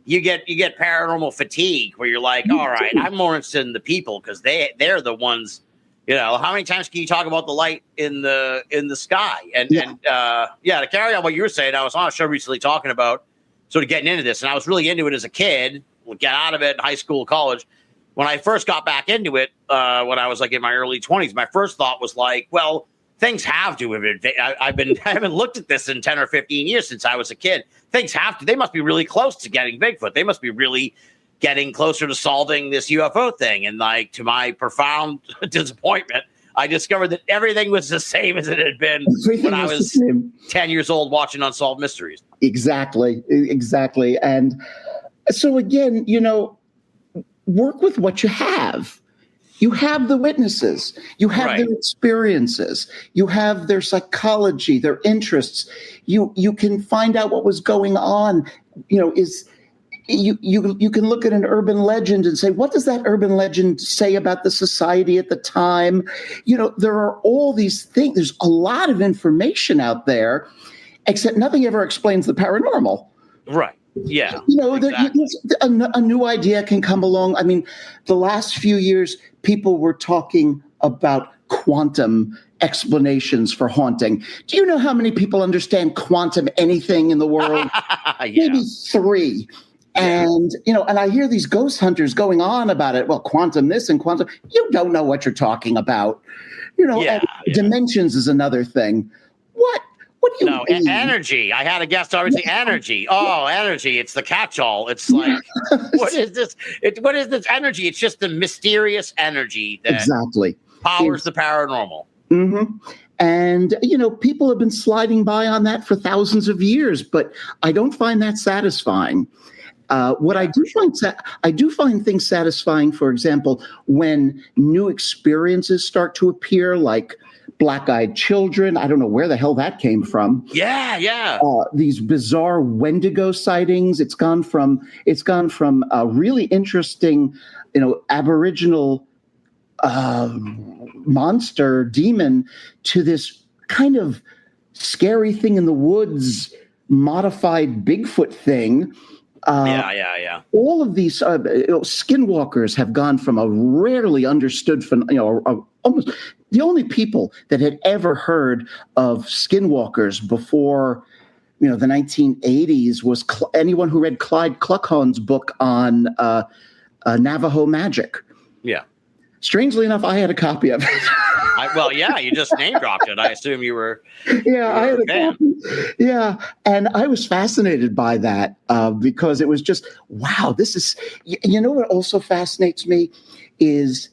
You get paranormal fatigue, where you're like, all right, I'm more interested in the people because they're the ones. How many times can you talk about the light in the sky? And to carry on what you were saying, I was on a show recently talking about sort of getting into this, and I was really into it as a kid. Get out of it in high school, college. When I first got back into it, when I was like in my early 20s, my first thought was like, well, things have to have I haven't looked at this in 10 or 15 years since I was a kid. They must be really close to getting Bigfoot. They must be really getting closer to solving this UFO thing. And like, to my profound disappointment, I discovered that everything was the same as it had been when I was 10 years old watching Unsolved Mysteries. Exactly. And so again, work with what you have. You have the witnesses. You have their experiences. You have their psychology, their interests. You can find out what was going on. You can look at an urban legend and say, what does that urban legend say about the society at the time? There are all these things. There's a lot of information out there, except nothing ever explains the paranormal. Right. Yeah. Exactly. A new idea can come along. I mean, the last few years, people were talking about quantum explanations for haunting. Do you know how many people understand quantum anything in the world? Maybe 3. And, and I hear these ghost hunters going on about it. Well, quantum this and quantum. You don't know what you're talking about. Dimensions is another thing. What do you mean? Energy. I had a guest obviously. Energy. Oh, energy. It's the catch-all. It's like, what is this? What is this energy? It's just the mysterious energy that powers the paranormal. Mm-hmm. And, people have been sliding by on that for thousands of years, but I don't find that satisfying. I do find things satisfying, for example, when new experiences start to appear, like black-eyed children. I don't know where the hell that came from. Yeah. These bizarre Wendigo sightings. It's gone from a really interesting, Aboriginal monster demon to this kind of scary thing in the woods, modified Bigfoot thing. Yeah. All of these skinwalkers have gone from a rarely understood, almost the only people that had ever heard of skinwalkers before, the 1980s was anyone who read Clyde Kluckhohn's book on Navajo magic. Yeah. Strangely enough, I had a copy of it. You just name dropped it. I assume you were. I had a copy. Yeah, and I was fascinated by that because it was just, wow, this is. What also fascinates me is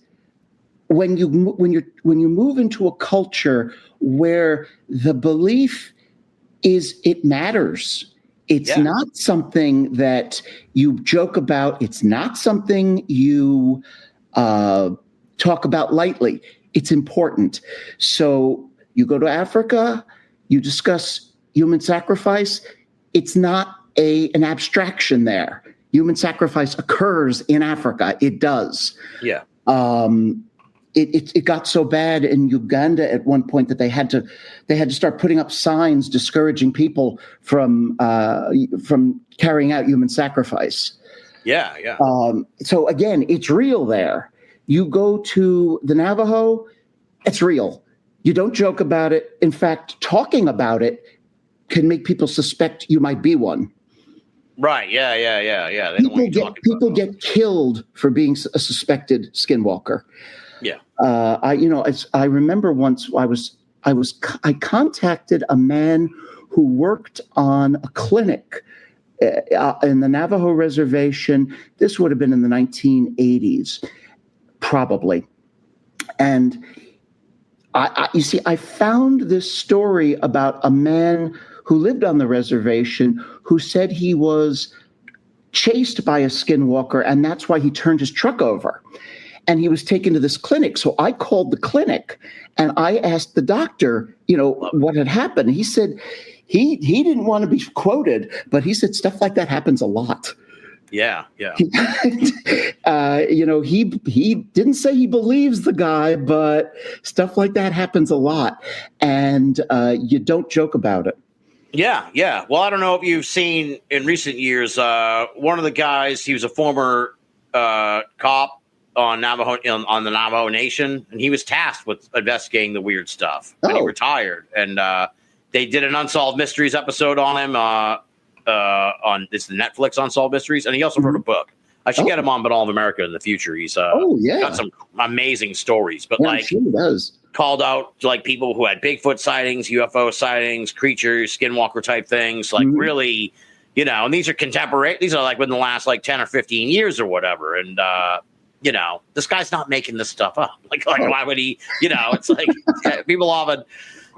when you move into a culture where the belief is it matters. It's not something that you joke about. It's not something you talk about lightly. It's important. So you go to Africa, you discuss human sacrifice. It's not an abstraction there. Human sacrifice occurs in Africa. It does. Yeah. It got so bad in Uganda at one point that they had to start putting up signs discouraging people from carrying out human sacrifice. Yeah. So again, it's real there. You go to the Navajo, it's real. You don't joke about it. In fact, talking about it can make people suspect you might be one. Right. Yeah. People get killed for being a suspected skinwalker. Yeah. I remember once I contacted a man who worked on a clinic in the Navajo reservation. This would have been in the 1980s. Probably. And I found this story about a man who lived on the reservation who said he was chased by a skinwalker, and that's why he turned his truck over. And he was taken to this clinic. So I called the clinic and I asked the doctor, what had happened. He said he didn't want to be quoted, but he said stuff like that happens a lot. Yeah. He didn't say he believes the guy, but stuff like that happens a lot. And you don't joke about it. Yeah. Well, I don't know if you've seen in recent years, one of the guys, he was a former cop on the Navajo Nation, and he was tasked with investigating the weird stuff when he retired. And they did an Unsolved Mysteries episode on him on the Netflix Unsolved Mysteries, and he also wrote a book. I should get him on Binnall of America in the future. He's got some amazing stories, but I'm sure he does. Called out like people who had Bigfoot sightings, UFO sightings, creatures, skinwalker type things, like really, and these are contemporary. These are like within the last 10 or 15 years or whatever. And, this guy's not making this stuff up. Like why would he, it's like people often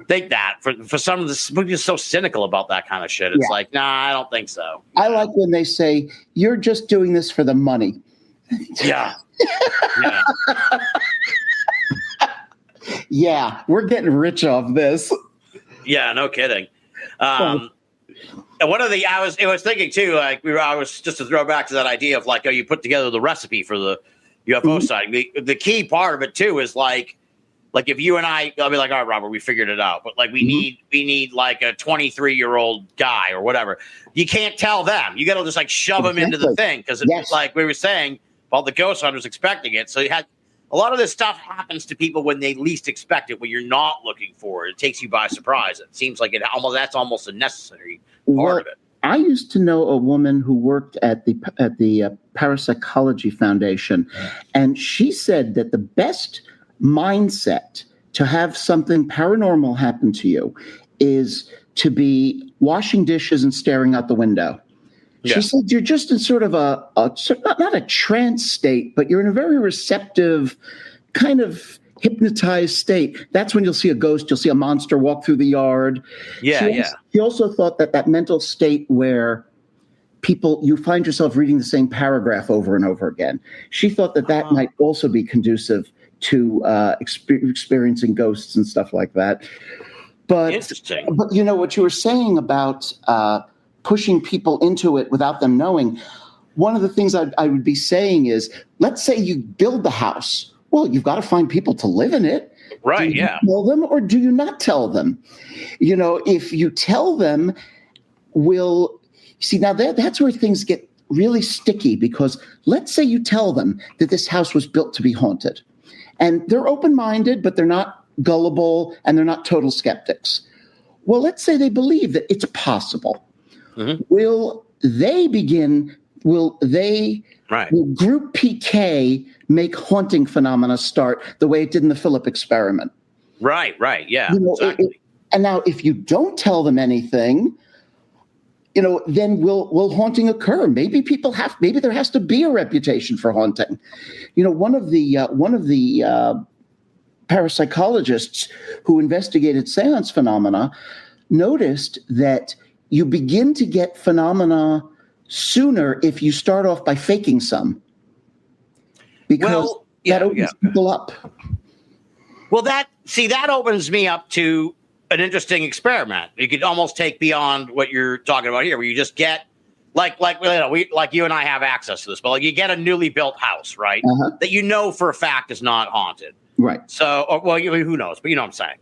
think that for some of the people are so cynical about that kind of shit. It's like, nah, I don't think so. I like when they say you're just doing this for the money. Yeah. Yeah, we're getting rich off this. Yeah, no kidding. And one of I was thinking too, I was just to throw back to that idea of you put together the recipe for the UFO sighting. The key part of it too is like if you and I'll be like, all right, Robert, we figured it out, but we need like a 23-year-old guy or whatever. You can't tell them. You got to just shove them into the thing because it's like we were saying, well, the ghost hunter's expecting it, so you had. A lot of this stuff happens to people when they least expect it, when you're not looking for it. It takes you by surprise. It seems like that's almost a necessary part of it. I used to know a woman who worked at the Parapsychology Foundation, and she said that the best mindset to have something paranormal happen to you is to be washing dishes and staring out the window. Yeah. She said you're just in sort of not a trance state, but you're in a very receptive, kind of hypnotized state. That's when you'll see a ghost, you'll see a monster walk through the yard. Yeah. She also thought that mental state where you find yourself reading the same paragraph over and over again. She thought that might also be conducive to experiencing ghosts and stuff like that. But interesting. But what you were saying about pushing people into it without them knowing. One of the things I would be saying is, let's say you build the house. Well, you've got to find people to live in it. Right, do you tell them or do you not tell them? If you tell them, now that's where things get really sticky because let's say you tell them that this house was built to be haunted, and they're open-minded, but they're not gullible and they're not total skeptics. Well, let's say they believe that it's possible. Mm-hmm. Will Group PK make haunting phenomena start the way it did in the Philip experiment? Right, yeah, exactly. And now if you don't tell them anything, then will haunting occur? Maybe there has to be a reputation for haunting. One of the parapsychologists who investigated seance phenomena noticed that you begin to get phenomena sooner if you start off by faking some, because that opens people up. Well, that opens me up to an interesting experiment. You could almost take beyond what you're talking about here, where you just get like you and I have access to this, but you get a newly built house, right? That for a fact is not haunted. Right. So, who knows? But you know what I'm saying.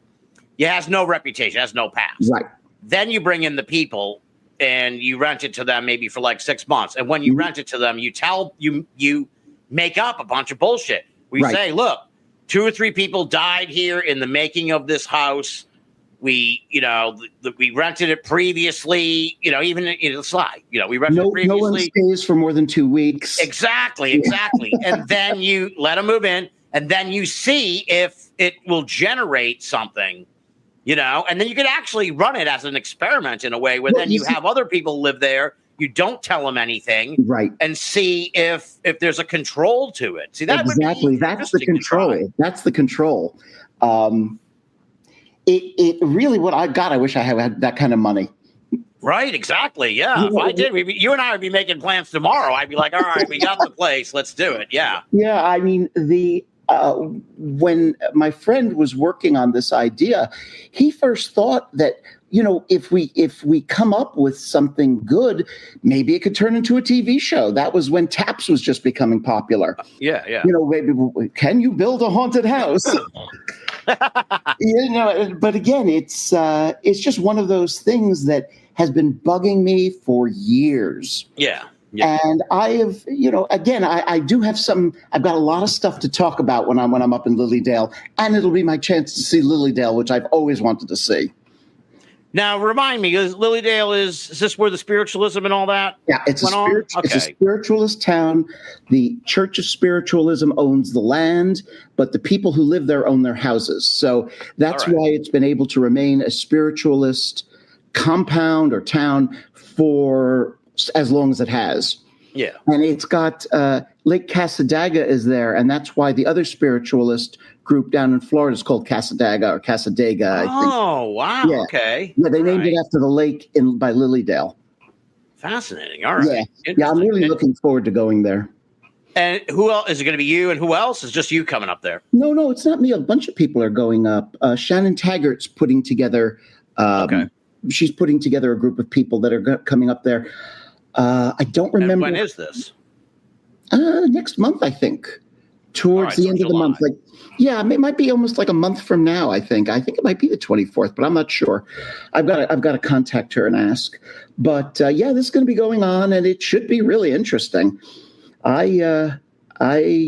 It has no reputation, has no past. Right. Then you bring in the people and you rent it to them maybe for 6 months. And when you rent it to them, you make up a bunch of bullshit. We say, look, 2 or 3 people died here in the making of this house. We rented it previously, even it's like, we rented it previously. No one stays for more than 2 weeks. Exactly. And then you let them move in, and then you see if it will generate something, and then you could actually run it as an experiment in a way where then you have other people live there. You don't tell them anything, right? And see if there's a control to it. See, that exactly. Would be that's the control. That's the control. It really, I wish I had that kind of money. Right, exactly. Yeah. If I did, you and I would be making plans tomorrow. I'd be like, all right, we got the place. Let's do it. Yeah. Yeah. I mean, when my friend was working on this idea, he first thought that, if we come up with something good, maybe it could turn into a TV show. That was when Taps was just becoming popular. Yeah. Can you build a haunted house? But again, it's just one of those things that has been bugging me for years. Yeah. And I have, I do have I've got a lot of stuff to talk about when I'm up in Lilydale, and it'll be my chance to see Lilydale, which I've always wanted to see. Now, remind me, is Lilydale, is this where the spiritualism and all that? Yeah, it's a spiritualist town. The Church of Spiritualism owns the land, but the people who live there own their houses. So that's why it's been able to remain a spiritualist compound or town for as long as it has. Yeah. And it's got Lake Casadaga is there, and that's why the other spiritualist group down in Florida is called Casadaga or Casadega, I think. Oh, wow. Yeah. Okay. Yeah, they named it after the lake by Lilydale. Fascinating. All right. Yeah, I'm really looking forward to going there. And who else? Is it going to be you, and who else? Is just you coming up there? No, it's not me. A bunch of people are going up. Shannon Taggart's putting together she's putting together a group of people that are coming up there. I don't remember. And when is this? Next month, I think. Towards the end of the month. It might be almost like a month from now, I think. I think it might be the 24th, but I'm not sure. I've got to contact her and ask. But this is going to be going on, and it should be really interesting. I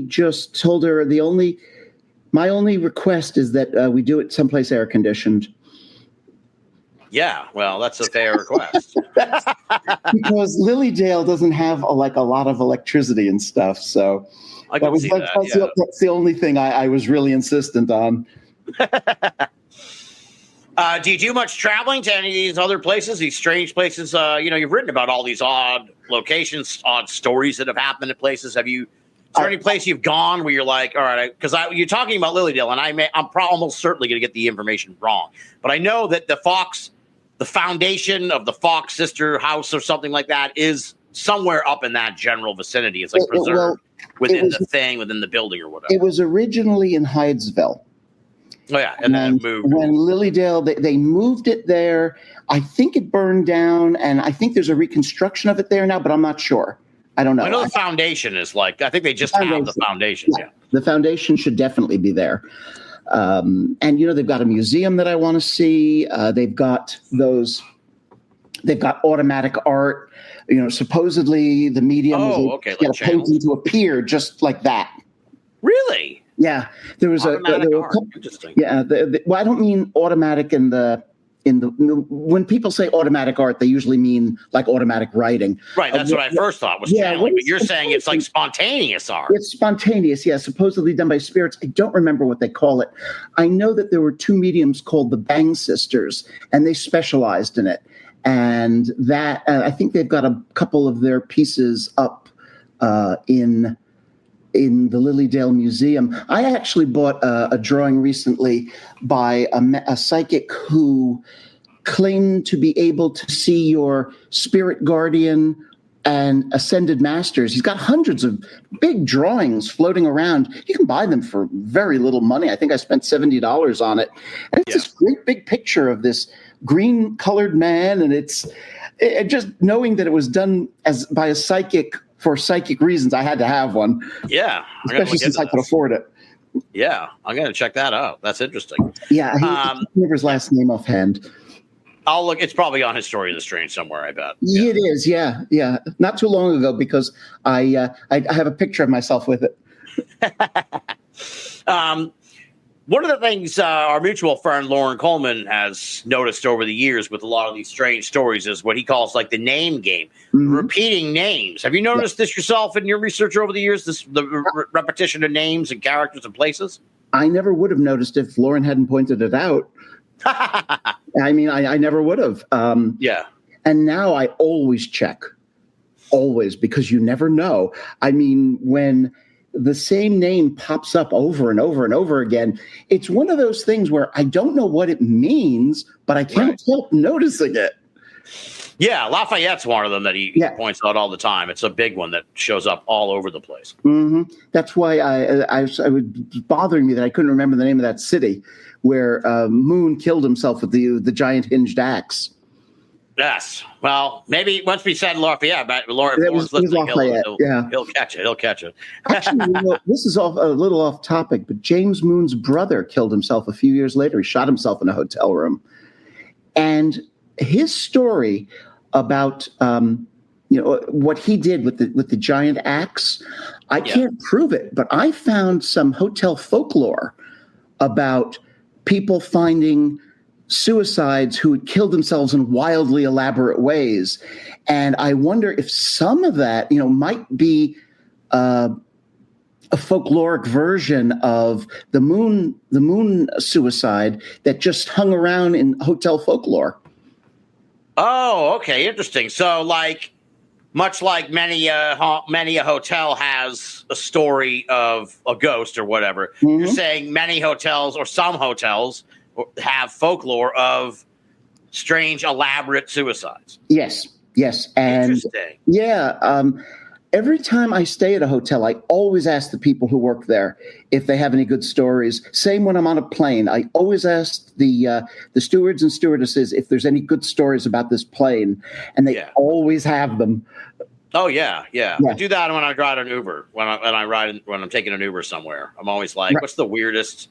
just told her my only request is that we do it someplace air conditioned. Yeah, well, that's a fair request. Because Lilydale doesn't have a lot of electricity and stuff, so I can see that. That's the only thing I was really insistent on. Do you do much traveling to any of these other places, these strange places? You've written about all these odd locations, odd stories that have happened at places. Is there any place you've gone where you're like, all right, because you're talking about Lilydale, and I'm almost certainly going to get the information wrong, but I know that the foundation of the Fox sister house or something like that is somewhere up in that general vicinity. It's preserved within the building or whatever. It was originally in Hydesville. Oh, yeah. And then it moved. When Lilydale, they moved it there. I think it burned down, and I think there's a reconstruction of it there now, but I'm not sure. I don't know. I know the foundation is I think they just have the foundation. Yeah. The foundation should definitely be there. And, they've got a museum that I want to see. They've got those They've got automatic art. Supposedly the medium Okay, like a painting to appear just like that. Really? Yeah, there was Automatic there were a art. couple. Interesting. Yeah, well, I don't mean automatic in the when people say automatic art, they usually mean like automatic writing. Right, that's what I first thought was channeling, but you're saying it's like spontaneous art. It's spontaneous, yeah, supposedly done by spirits. I don't remember what they call it. I know that there were two mediums called the Bang Sisters, and they specialized in it. And that I think they've got a couple of their pieces up in the Lilydale Museum. I actually bought a drawing recently by a psychic who claimed to be able to see your spirit guardian and ascended masters. He's got hundreds of big drawings floating around. You can buy them for very little money. I think I spent $70 on it. And it's this great big picture of this green colored man. And it just knowing that it was done by a psychic for psychic reasons, I had to have one. Yeah. Especially since I could afford it. Yeah. I'm going to check that out. That's interesting. Yeah. I can't remember his last name offhand. I'll look. It's probably on History of the Strange somewhere, I bet. Yeah. It is. Yeah. Yeah. Not too long ago, because I have a picture of myself with it. One of the things our mutual friend Lauren Coleman has noticed over the years with a lot of these strange stories is what he calls like the name game, repeating names. Have you noticed this yourself in your research over the years, the repetition of names and characters and places? I never would have noticed if Lauren hadn't pointed it out. I mean, I never would have. Yeah. And now I always check, always, because you never know. I mean, when the same name pops up over and over and over again, it's one of those things where I don't know what it means, but I can't help noticing it. Yeah, Lafayette's one of them that he points out all the time. It's a big one that shows up all over the place. Mm-hmm. That's why I was bothering me that I couldn't remember the name of that city where Moon killed himself with the giant hinged axe. Yes. Well, maybe once we said Lafayette, but Lawrence Lafayette. He'll catch it. He'll catch it. Actually, this is a little off topic, but James Moon's brother killed himself a few years later. He shot himself in a hotel room. And his story about what he did with the giant axe, I can't prove it, but I found some hotel folklore about people finding suicides who had killed themselves in wildly elaborate ways. And I wonder if some of that, might be a folkloric version of the moon suicide that just hung around in hotel folklore. Oh, okay. Interesting. So much like many a hotel has a story of a ghost or whatever, you're saying many hotels or some hotels have folklore of strange, elaborate suicides. Yes. And interesting. Yeah. Every time I stay at a hotel, I always ask the people who work there if they have any good stories. Same when I'm on a plane. I always ask the stewards and stewardesses if there's any good stories about this plane, and they always have them. Oh yeah. I do that when I ride an Uber. When I'm taking an Uber somewhere, I'm always like, "What's the weirdest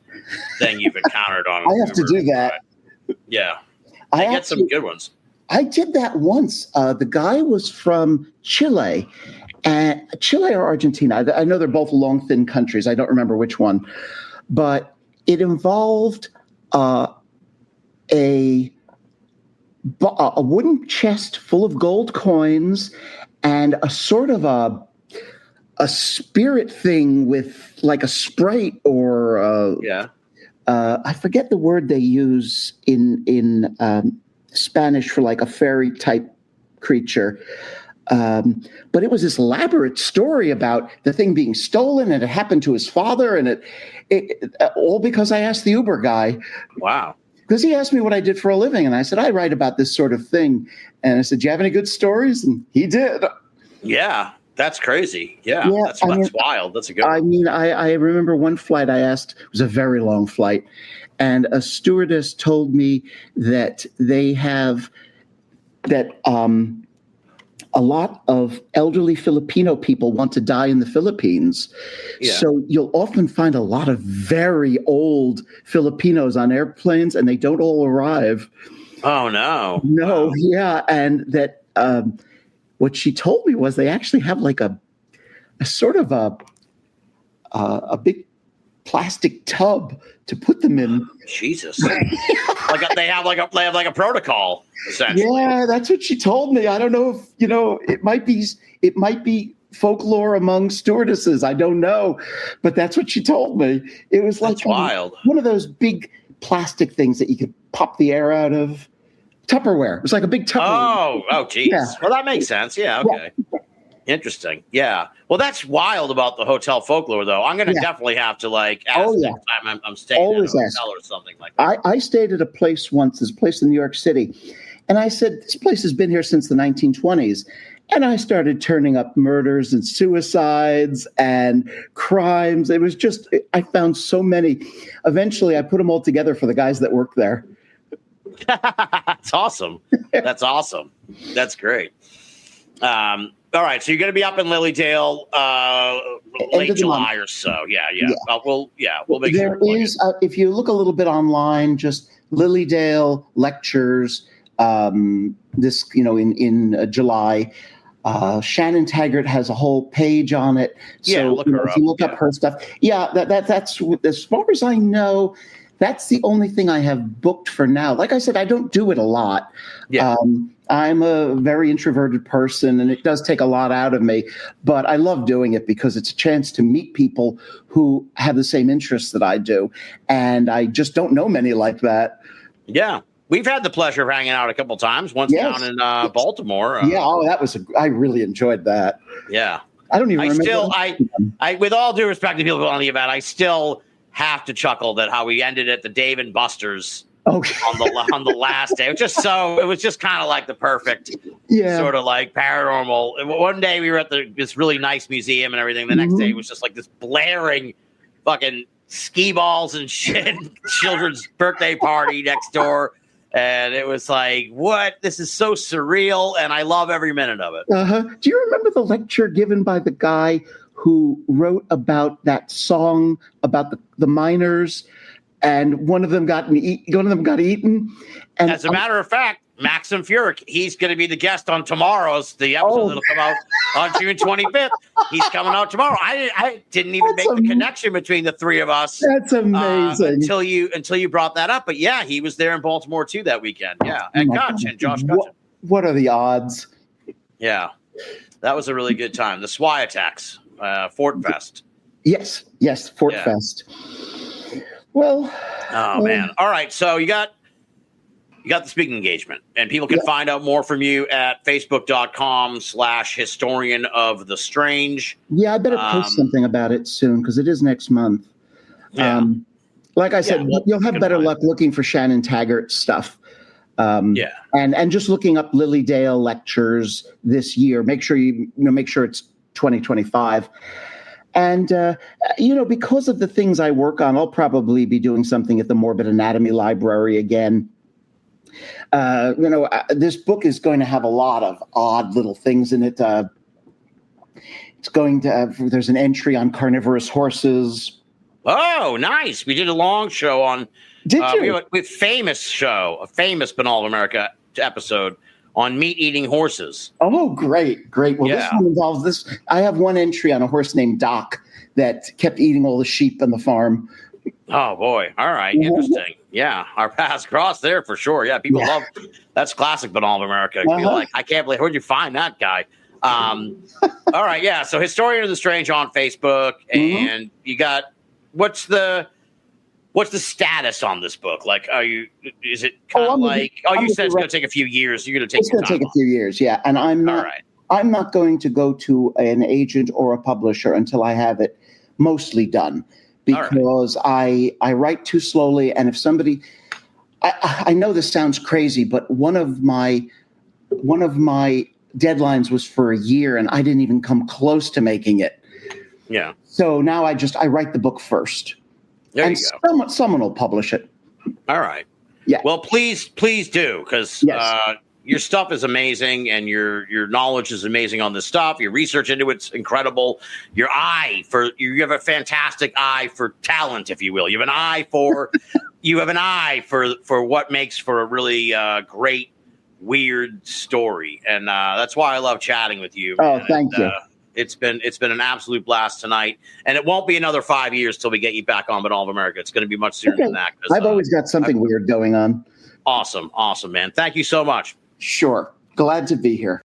thing you've encountered on an Uber?" I have to do that. Yeah, I get some good ones. I did that once. The guy was from Chile. Chile or Argentina. I know they're both long, thin countries. I don't remember which one. But it involved a wooden chest full of gold coins and a sort of a spirit thing with like a sprite or I forget the word they use in Spanish for like a fairy type creature. But it was this elaborate story about the thing being stolen, and it happened to his father, and it all because I asked the Uber guy. Wow. Because he asked me what I did for a living, and I said, I write about this sort of thing. And I said, do you have any good stories? And he did. Yeah, that's crazy. Yeah, that's wild. That's a good one. I mean, I remember one flight I asked, it was a very long flight, and a stewardess told me that they have a lot of elderly Filipino people want to die in the Philippines. Yeah. So you'll often find a lot of very old Filipinos on airplanes, and they don't all arrive. Oh no. No, yeah, and that what she told me was they actually have like a sort of a big plastic tub to put them in. Jesus. They have like a protocol, essentially. Yeah, that's what she told me. I don't know if it might be folklore among stewardesses. I don't know, but that's what she told me. It was like wild. One of those big plastic things that you could pop the air out of. Tupperware. It was like a big Tupperware. Oh, geez. Yeah. Well, that makes sense. Yeah. Okay. Yeah. Interesting. Yeah. Well, that's wild about the hotel folklore, though. I'm going to definitely have to ask next time I'm staying at a hotel or something like that. I stayed at a place once, this place in New York City, and I said, this place has been here since the 1920s. And I started turning up murders and suicides and crimes. It was just, I found so many. Eventually, I put them all together for the guys that work there. That's awesome. That's awesome. That's great. All right, so you're going to be up in Lilydale late July or so. Yeah. We'll make sure. There is, if you look a little bit online, just Lilydale lectures. This, in July. Shannon Taggart has a whole page on it. So look her if you look up her stuff, that's as far as I know. That's the only thing I have booked for now. Like I said, I don't do it a lot. Yeah. I'm a very introverted person, and it does take a lot out of me. But I love doing it because it's a chance to meet people who have the same interests that I do. And I just don't know many like that. Yeah. We've had the pleasure of hanging out a couple times, once down in Baltimore. I really enjoyed that. Yeah. I don't even remember. I with all due respect to people on the event, I still have to chuckle that how we ended at the Dave and Buster's on the last day. It was just kind of like the perfect sort of like paranormal. One day we were at this really nice museum and everything. The next day it was just like this blaring fucking skee balls and shit, children's birthday party next door. And it was like, what? This is so surreal, and I love every minute of it. Do you remember the lecture given by the guy who wrote about that song about the miners, and one of them got eaten? And as a matter of fact, Maxim Furyk, he's going to be the guest on tomorrow's the episode that'll come out on June 25th. He's coming out tomorrow. I didn't even make the connection between the three of us. That's amazing. Until you brought that up. But yeah, he was there in Baltimore too that weekend. Yeah, and Josh Cutchin. What are the odds? Yeah, that was a really good time. The SWI attacks, Fort Fest. Yes, Fort Fest. Well, man. All right, so you got the speaking engagement, and people can find out more from you at facebook.com/historian of the strange. Yeah, I better post something about it soon because it is next month. Yeah. Like I said, you'll have better luck looking for Shannon Taggart stuff. And just looking up Lilydale lectures this year. Make sure it's 2025. And, because of the things I work on, I'll probably be doing something at the Morbid Anatomy Library again. This book is going to have a lot of odd little things in it. It's going to have, there's an entry on carnivorous horses. Oh, nice. We did a long show on, a famous Binnall of America episode on meat-eating horses. Oh, great. Well, this one involves this. I have one entry on a horse named Doc that kept eating all the sheep on the farm. Oh, boy. All right. Interesting. Yeah. Our paths crossed there for sure. Yeah. People love that's classic Binnall of America. Like, I can't believe, where'd you find that guy? All right. Yeah. So Historian of the Strange on Facebook. And you got, what's the status on this book? Like, is it kind of you said it's going to take a few years. You're going to take some time. It's going to take a few years. Yeah. And I'm not going to go to an agent or a publisher until I have it mostly done. Because I write too slowly, and if somebody, I know this sounds crazy, but one of my deadlines was for a year, and I didn't even come close to making it. Yeah. So now I write the book first, there and you go. Someone will publish it. All right. Yeah. Well, please do, because your stuff is amazing, and your knowledge is amazing on this stuff. Your research into it's incredible. You have a fantastic eye for talent, if you will. You have an eye for you have an eye for what makes for a really great, weird story, and that's why I love chatting with you. Oh, thank you. It's been an absolute blast tonight, and it won't be another 5 years till we get you back on Binnall of America. It's going to be much sooner than that. I've always got something weird going on. Awesome, man. Thank you so much. Sure. Glad to be here.